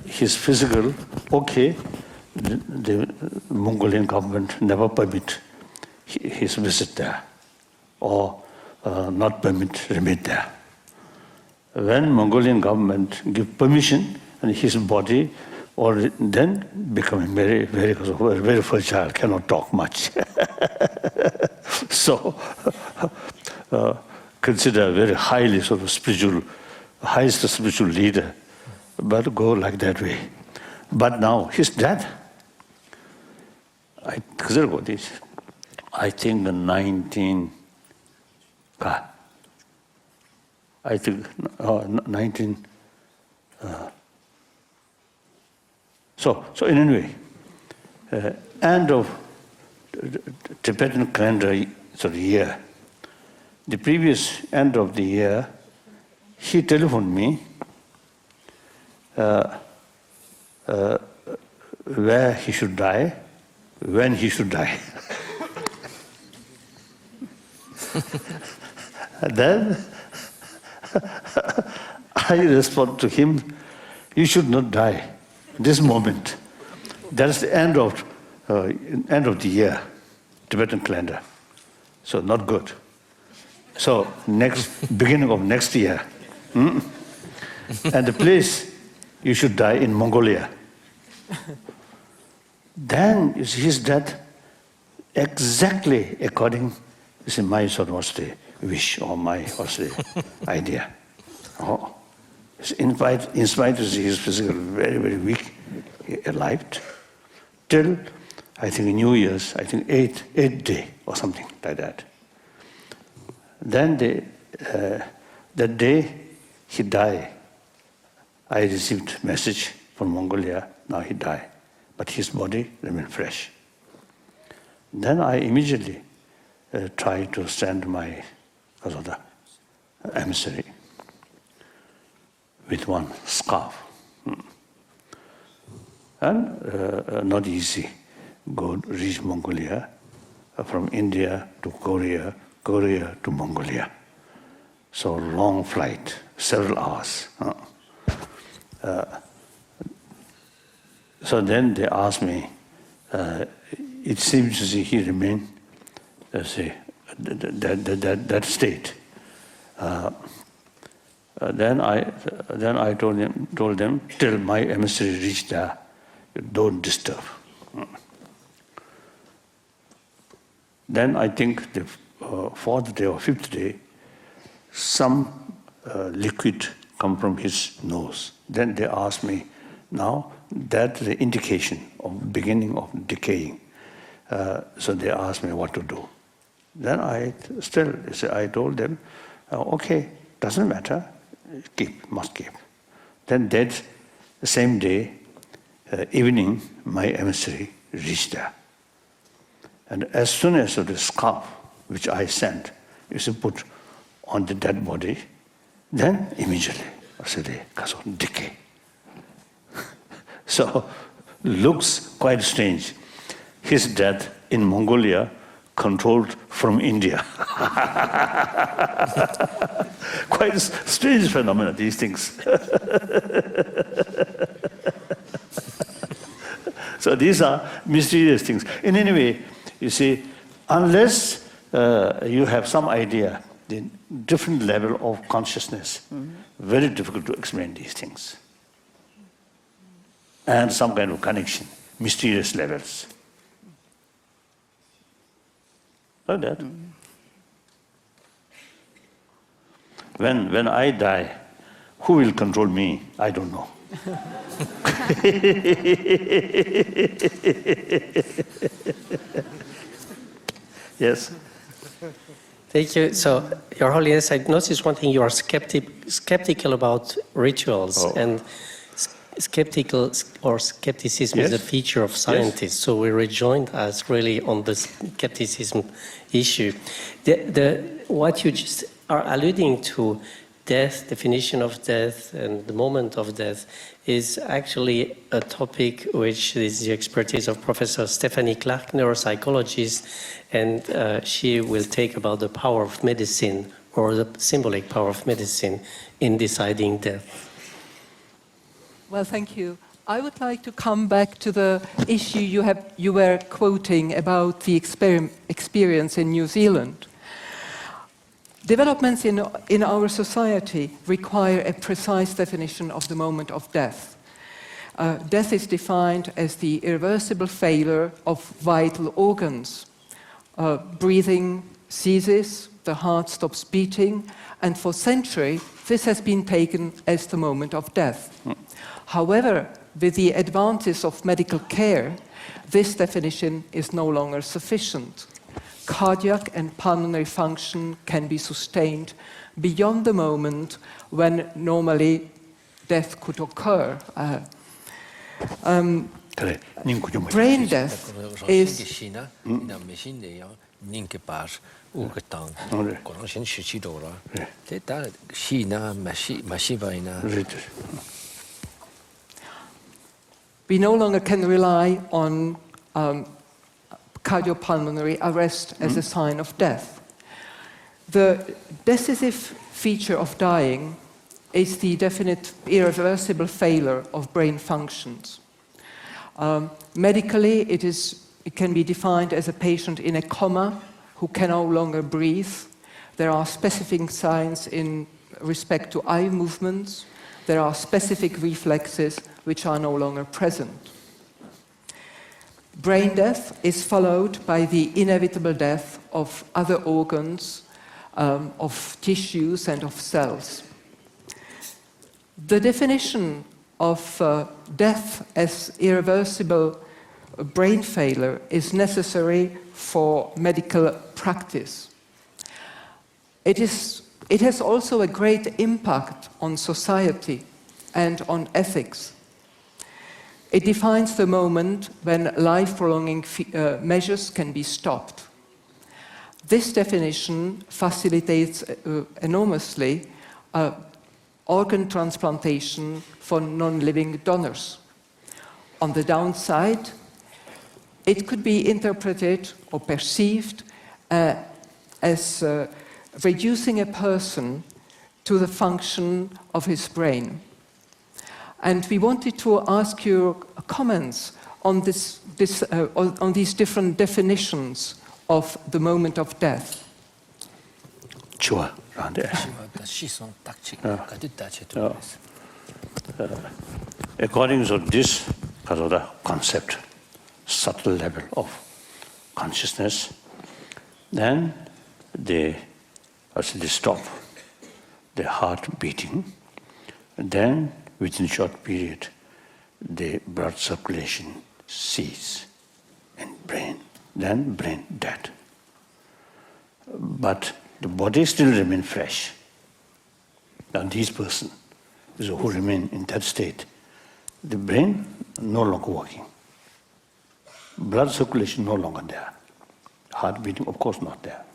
his physical okay, the Mongolian government never permit his visit there, or not permit remain there. When Mongolian government give permission, and his body, or then becoming very, very, very fragile, cannot talk much. So, consider very highly spiritual, highest spiritual leader, but go like that way. But now he's dead. I think 19. So in any way, end of Tibetan calendar year, the previous end of the year, he telephoned me where he should die, when he should die. And then I respond to him, you should not die this moment. That's the end of the year, Tibetan calendar. So not good. So beginning of next year. And the place you should die in Mongolia. Then his death exactly according to my sort of the wish or my idea. Oh. In spite of his physical very, very weak, he lived till I think New Year's, I think 8th day or something like that. Then that day he died. I received message from Mongolia, now he died. But his body remained fresh. Then I immediately tried to send my emissary with one scarf. And not easy, reach Mongolia, from India to Korea, Korea to Mongolia. So long flight, several hours. So then they asked me, it seems as if he remained, that state. Then I told them, till my emissary reached there, don't disturb. Then I think the fourth day or fifth day, some liquid come from his nose. Then they asked me, now that's the indication of beginning of decaying. So they asked me what to do. Then I told them, okay, doesn't matter, must keep. Then that same day, evening, my emissary reached there. And as soon as the scarf, which I sent, is put on the dead body, then immediately, they decay. So, looks quite strange. His death in Mongolia, controlled from India. Quite a strange phenomenon, these things. So these are mysterious things. In any way, you see, unless you have some idea, the different level of consciousness, very difficult to explain these things. And some kind of connection, mysterious levels. Like that. When I die, who will control me? I don't know. Yes. Thank you. So, Your Holiness, I noticed one thing: you are skeptical about rituals, and skepticism is a feature of scientists. Yes. So we rejoined us really on the skepticism issue. What you just are alluding to, death, definition of death, and the moment of death, is actually a topic which is the expertise of Professor Stephanie Clark, neuropsychologist, and she will take about the power of medicine, or the symbolic power of medicine, in deciding death. Well, thank you. I would like to come back to the issue you were quoting about the experience in New Zealand. Developments in our society require a precise definition of the moment of death. Death is defined as the irreversible failure of vital organs. Breathing ceases, the heart stops beating, and for centuries this has been taken as the moment of death. However, with the advances of medical care, this definition is no longer sufficient. Cardiac and pulmonary function can be sustained beyond the moment when normally death could occur. Brain death is we no longer can rely on cardiopulmonary arrest as a sign of death. The decisive feature of dying is the definite irreversible failure of brain functions. Medically, it can be defined as a patient in a coma who can no longer breathe. There are specific signs in respect to eye movements. There are specific reflexes which are no longer present. Brain death is followed by the inevitable death of other organs, of tissues and of cells. The definition of death as irreversible brain failure is necessary for medical practice. It has also a great impact on society and on ethics. It defines the moment when life-prolonging measures can be stopped. This definition facilitates enormously organ transplantation for non-living donors. On the downside, it could be interpreted or perceived as reducing a person to the function of his brain. And we wanted to ask your comments on on these different definitions of the moment of death. Sure, according to this concept, subtle level of consciousness, then they stop the heart beating, and then within a short period, the blood circulation ceases in brain, then brain dead. But the body still remains fresh. Now these persons who remain in that state, the brain no longer working. Blood circulation no longer there. Heart beating, of course, not there.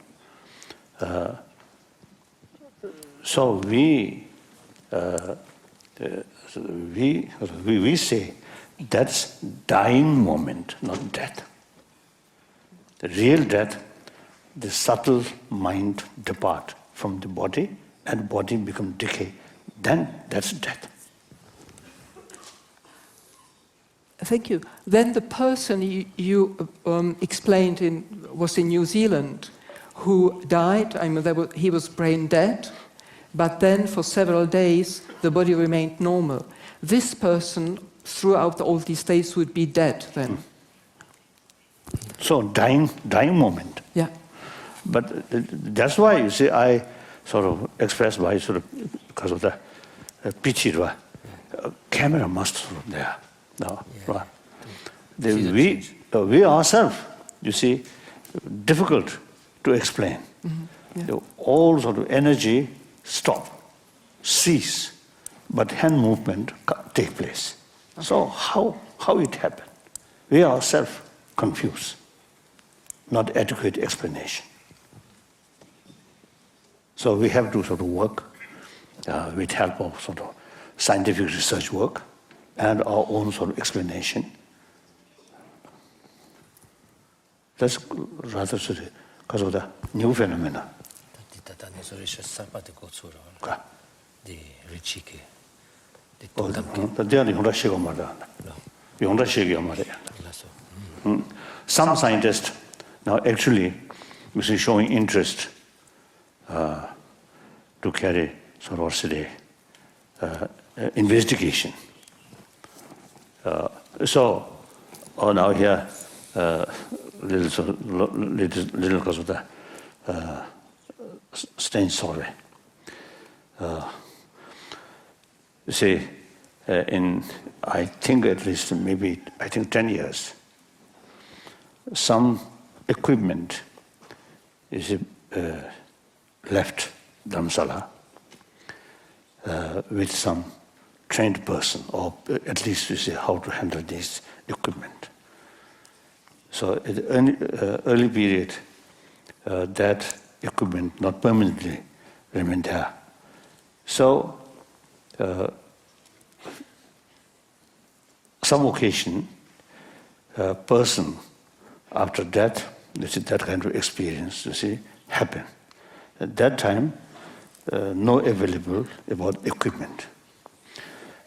So we say that's dying moment, not death. The real death, the subtle mind depart from the body and body become decay. Then that's death. Thank you. Then the person you explained was in New Zealand, who died. I mean, he was brain dead, but then for several days the body remained normal. This person, throughout all these days, would be dead then. So dying moment. Yeah. But that's why you see I sort of express my because of the picture. Camera must there. No, right. We ourselves, you see, difficult to explain. Mm-hmm. Yeah. All sort of energy stop, cease, but hand movement take place. Okay. So how it happened? We ourselves confused, not adequate explanation. So we have to sort of work with help of sort of scientific research work and our own sort of explanation. That's rather sort of because of the new phenomena. Some scientists now actually showing interest to carry sort of investigation. So now here little because of the stain survey. You see, in I think at least maybe 10 years, some equipment is left Dharamsala with some trained person, or at least you see how to handle this equipment. So at the early period, that equipment not permanently remained there. So some occasion, a person after death, that kind of experience, happen. At that time, no available about equipment.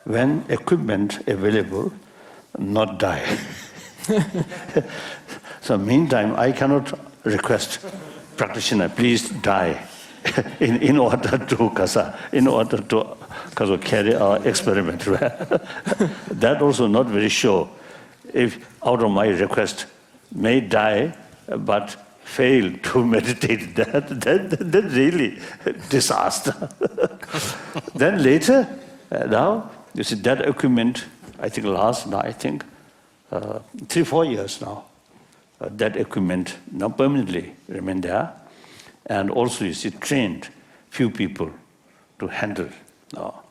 When equipment available, not die. So meantime, I cannot request practitioner, please die in order to carry our experiment. That also not very sure. If out of my request may die, but fail to meditate, that really disaster. Then later, now, you see that equipment, I think last now, 3-4 years now, that equipment now permanently remain there, and also you see trained few people to handle now.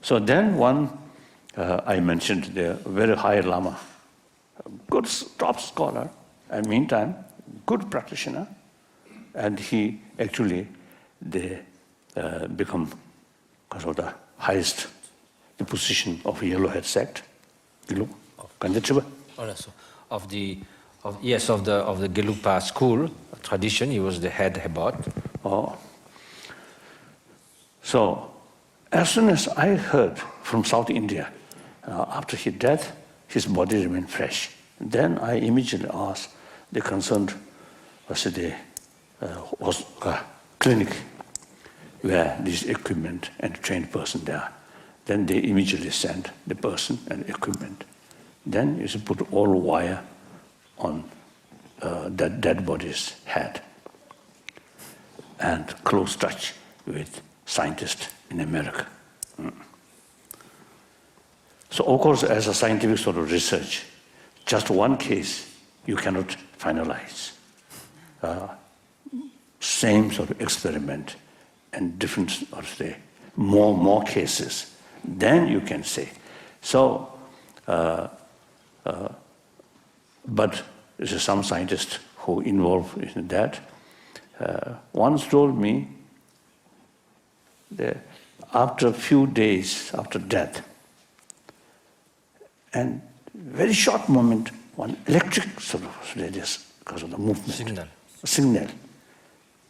So then one, I mentioned the very high Lama, good top scholar, and meantime, good practitioner, and he actually, they become because of the highest the position of Yellowhead sect. Of the Gelupa school tradition, he was the head Hebot. Oh. So, as soon as I heard from South India, after his death, his body remained fresh. Then I immediately asked the concerned clinic where this equipment and trained person there. Then they immediately sent the person and equipment. Then you should put all wire on that dead body's head and close touch with scientists in America. So of course, as a scientific sort of research, just one case you cannot finalize. Same sort of experiment and different, more cases, then you can say. So, but there's some scientists who involved in that. Once told me that after a few days after death, and very short moment, one electric sort of radius because of the movement, signal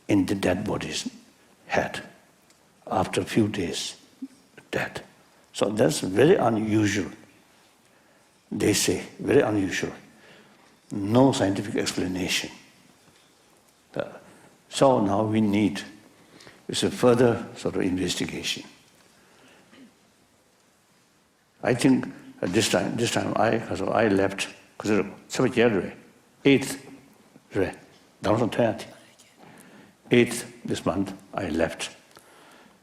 in the dead body's head after a few days death. So that's very unusual. They say very unusual. No scientific explanation. So now we need a further sort of investigation. I think at this time I left because 8th this month I left.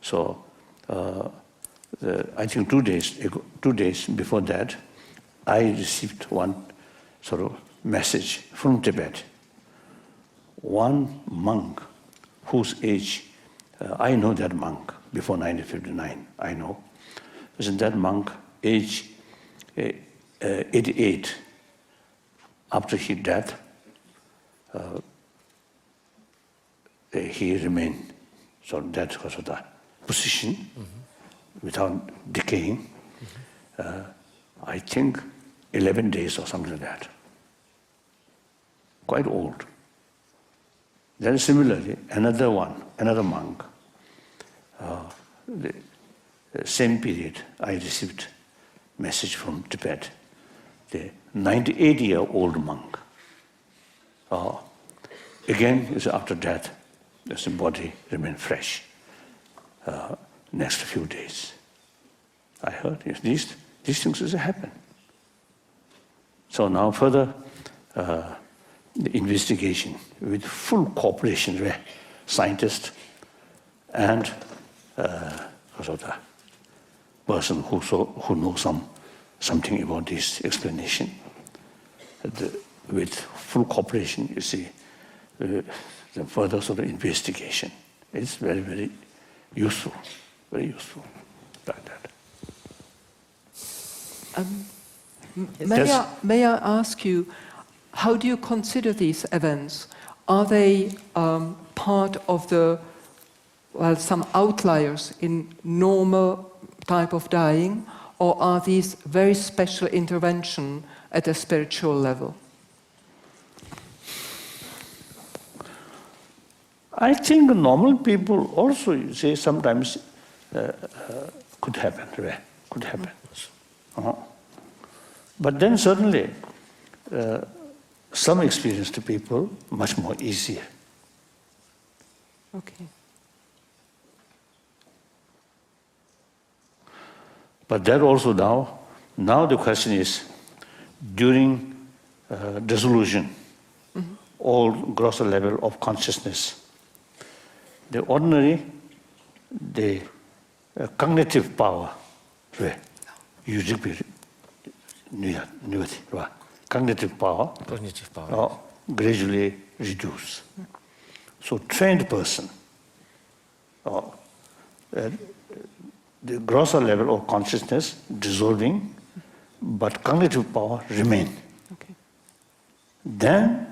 So I think 2 days before that, I received one sort of message from Tibet. One monk whose age, I know that monk before 1959, I know. Isn't that monk age 88 after his death, he remained. So that was the position without decaying. I think 11 days or something like that. Quite old. Then similarly, another monk, the same period, I received message from Tibet, the 98-year-old monk. Again, is after death, the body remained fresh. Next few days, I heard these things will happen. So now further the investigation with full cooperation with scientists and also the person who knows something about this explanation. With full cooperation, you see, the further sort of investigation. It's very, very useful, like that. May I ask you, how do you consider these events? Are they part of some outliers in normal type of dying, or are these very special intervention at a spiritual level? I think normal people also, you say, sometimes could happen. Could happen. But then certainly, some experienced people, much more easier. Okay. But that also now the question is, during dissolution, all grosser level of consciousness, the ordinary, the cognitive power, cognitive power gradually reduce. So trained person, the grosser level of consciousness dissolving, but cognitive power remain. Okay. Then,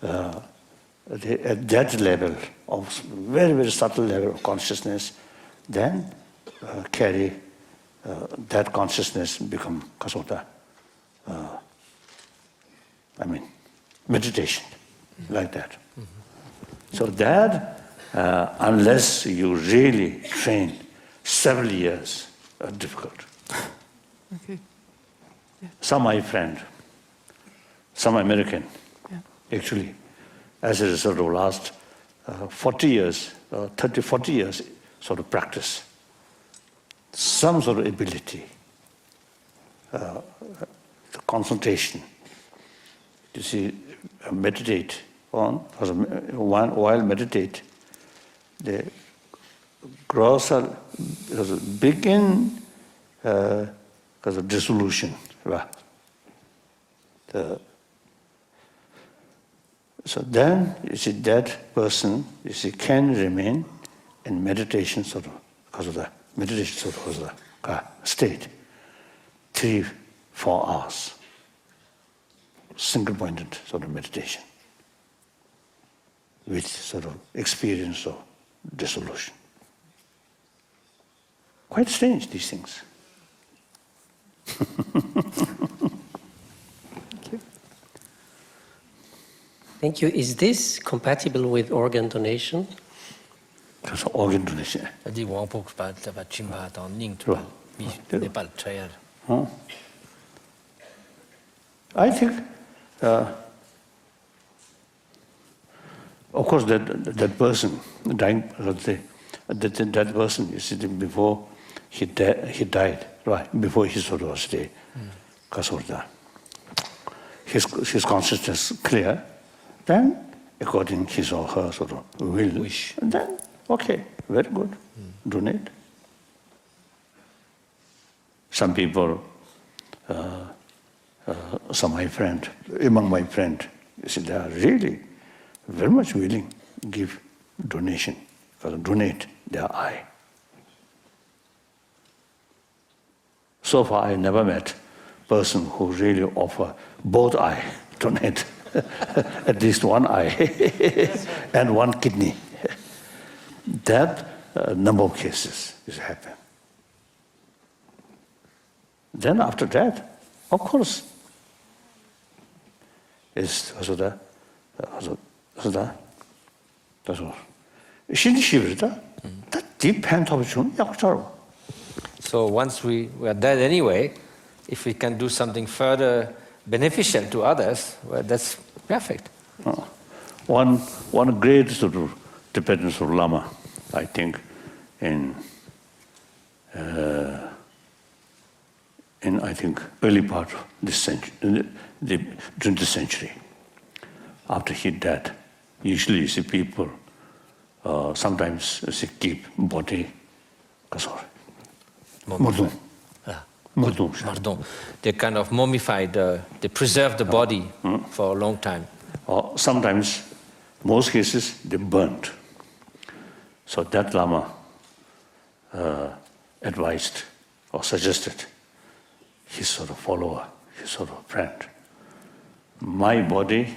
at that level of very, very subtle level of consciousness, then carry that consciousness become kasota. Meditation, like that. So that, unless you really train several years, are difficult. Okay. Yeah. Some my friend, some American, actually, as a result of last 40 years, 30, 40 years sort of practice, some sort of ability, concentration, you see, meditate on, while meditate, the grosser begin because of dissolution. So then, you see, that person, you see, can remain in meditation sort of, because of the meditation sort of the state, 3-4 hours, single-pointed sort of meditation, with sort of experience of dissolution. Quite strange, these things. Thank you. Is this compatible with organ donation? Because organ donation. I think, of course, that person dying, that person, you see, before he died, right? Before he sort of stayed, his consciousness clear. Then, according to his or her sort of wish, and then, okay, very good, donate. Some people, among my friend, you see, they are really very much willing to give donation, donate their eye. So far, I never met a person who really offer both eye, donate. At least one eye and one kidney. That number of cases is happen. Then after that, of course, is So once we are dead anyway, if we can do something further beneficial to others, well, that's perfect. One great sort of Tibetan sort of Lama, I think, in I think early part of this century, the 20th century, after he died, usually you see people sometimes you see keep body, They kind of mummified, they preserved the body for a long time. Or sometimes, most cases, they burnt. So that Lama advised or suggested his sort of follower, his sort of friend, my body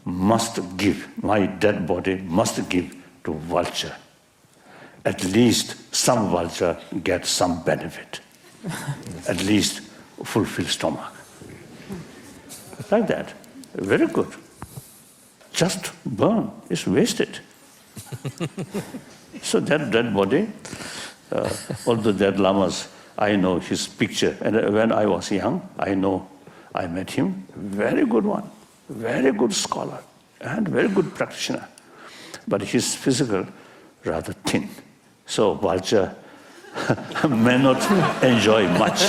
must give, my dead body must give to vulture. At least some vulture gets some benefit. At least fulfill stomach. Like that. Very good. Just burn. It's wasted. So that body, although that Lamas, I know his picture. And when I was young, I met him. Very good one. Very good scholar. And very good practitioner. But his physical, rather thin. So vulture may not enjoy much.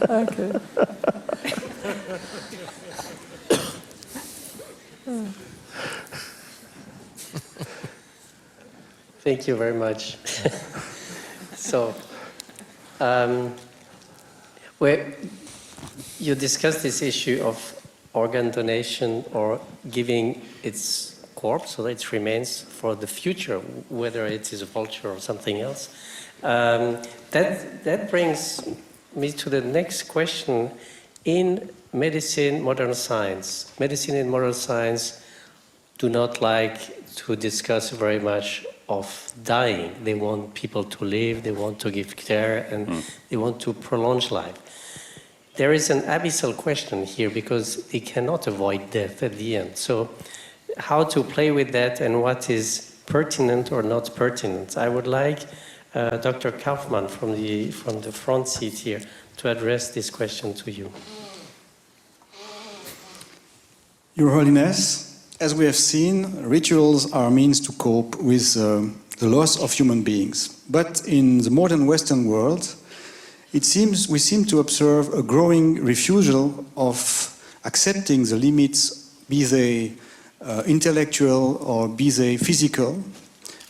Okay. Thank you very much. So, you discussed this issue of organ donation or giving its corpse or its remains for the future, whether it is a vulture or something else. That brings me to the next question. In medicine, modern science, medicine and modern science do not like to discuss very much of dying. They want people to live, they want to give care, and they want to prolong life. There is an abyssal question here because they cannot avoid death at the end. So how to play with that and what is pertinent or not pertinent? I would like Dr. Kaufmann from the front seat here to address this question to you. Your Holiness, as we have seen, rituals are means to cope with the loss of human beings. But in the modern Western world, we seem to observe a growing refusal of accepting the limits, be they intellectual or be they physical,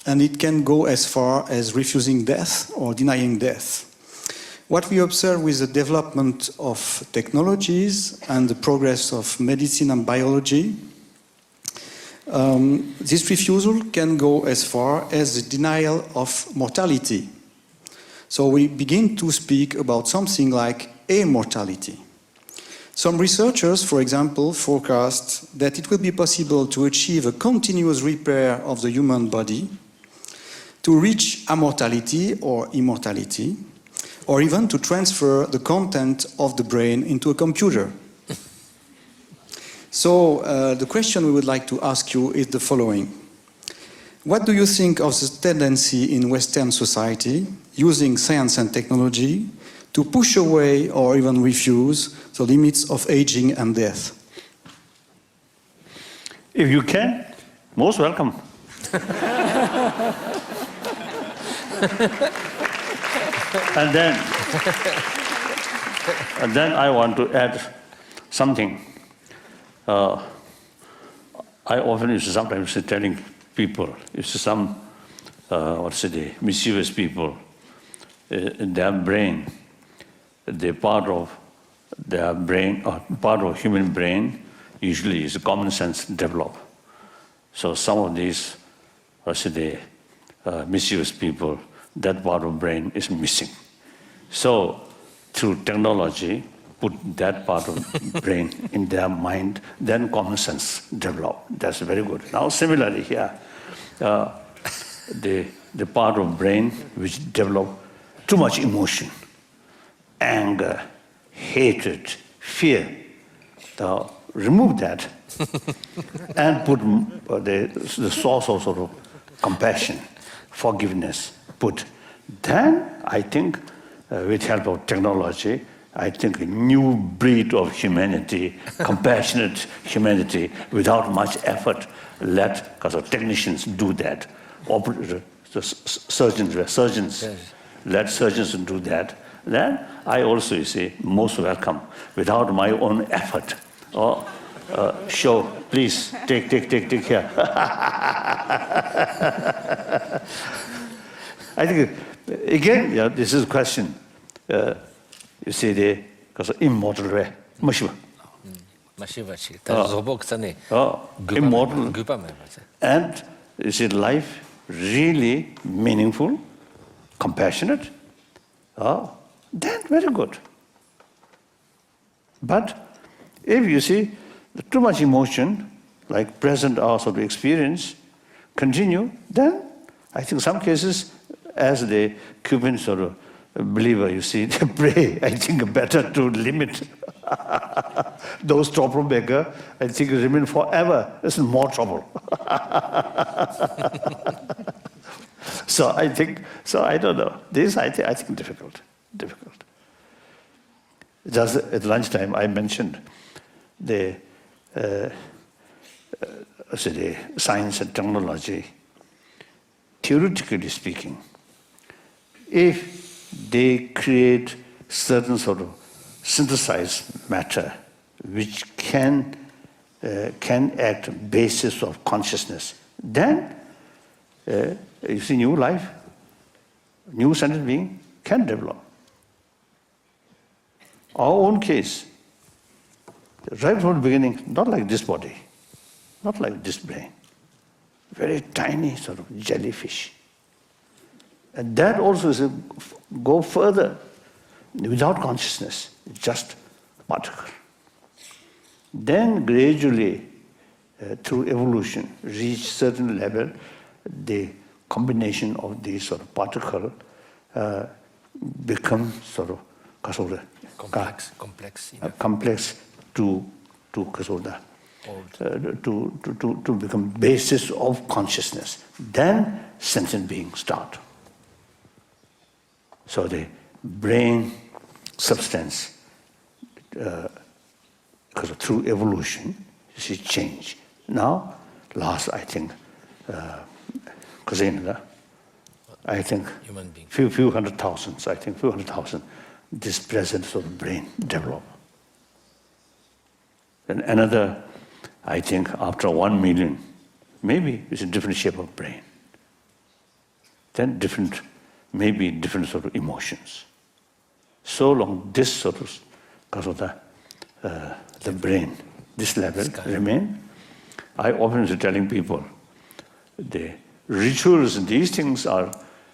and it can go as far as refusing death or denying death. What we observe with the development of technologies and the progress of medicine and biology, this refusal can go as far as the denial of mortality. So we begin to speak about something like immortality. Some researchers, for example, forecast that it will be possible to achieve a continuous repair of the human body, to reach immortality, or even to transfer the content of the brain into a computer. So the question we would like to ask you is the following. What do you think of the tendency in Western society, using science and technology, to push away or even refuse the limits of aging and death? If you can, most welcome. And then I want to add something. I often used to sometimes telling people, some mischievous people, in their brain, the part of their brain, or part of human brain, usually is common sense develop. So some of these, mischievous people, that part of brain is missing. So through technology, put that part of brain in their mind, then common sense develop. That's very good. Now similarly here, the part of brain which develop too much emotion, anger, hatred, fear, remove that and put the source of sort of compassion, forgiveness, then I think with help of technology, I think a new breed of humanity, compassionate humanity, without much effort, because technicians do that. Surgeons, let surgeons do that. Then I also, most welcome, without my own effort. Show, please, take here. I think, again, this is a question. Because immortal way. Immortal. And is life really meaningful, compassionate? Then very good. But if you see too much emotion, like present hours of experience, continue, then I think some cases as the Cuban sort of believer, you see, they pray, I think better to limit those troublemaker, I think remain forever. This is more trouble. So I don't know. This I think difficult. Just at lunchtime, I mentioned the science and technology. Theoretically speaking, if they create certain sort of synthesized matter which can act basis of consciousness, then you see new life, new sentient being can develop. Our own case, right from the beginning, not like this body, not like this brain, very tiny sort of jellyfish. And that also is go further, without consciousness, just particle. Then gradually, through evolution, reach certain level, the combination of these sort of particle become sort of complex to become basis of consciousness. Then sentient beings start. So the brain substance, because through evolution, you see change. Now, last I think, I think human being. few hundred thousands, this present sort of brain develop. Then another, I think after 1 million, maybe it's a different shape of brain. Then maybe different sort of emotions. So long this sort of, because of the brain, this level remain. I often am telling people, the rituals and these things are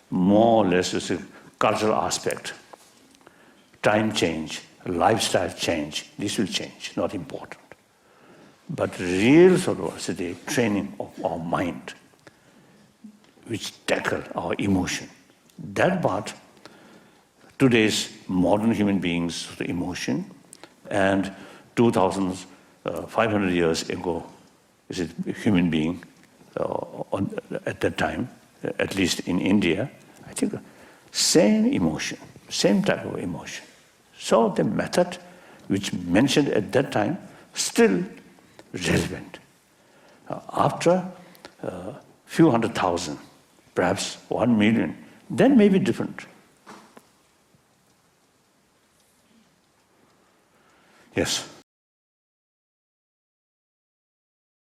more or less a cultural aspect. Time change, lifestyle change, this will change, not important. But real sort of the training of our mind, which tackle our emotion, that part, today's modern human beings, the emotion, and 2,500 years ago, is it a human being at that time, at least in India, I think same emotion, same type of emotion. So the method which mentioned at that time still relevant. After few 100,000, perhaps 1 million, then may be different. Yes.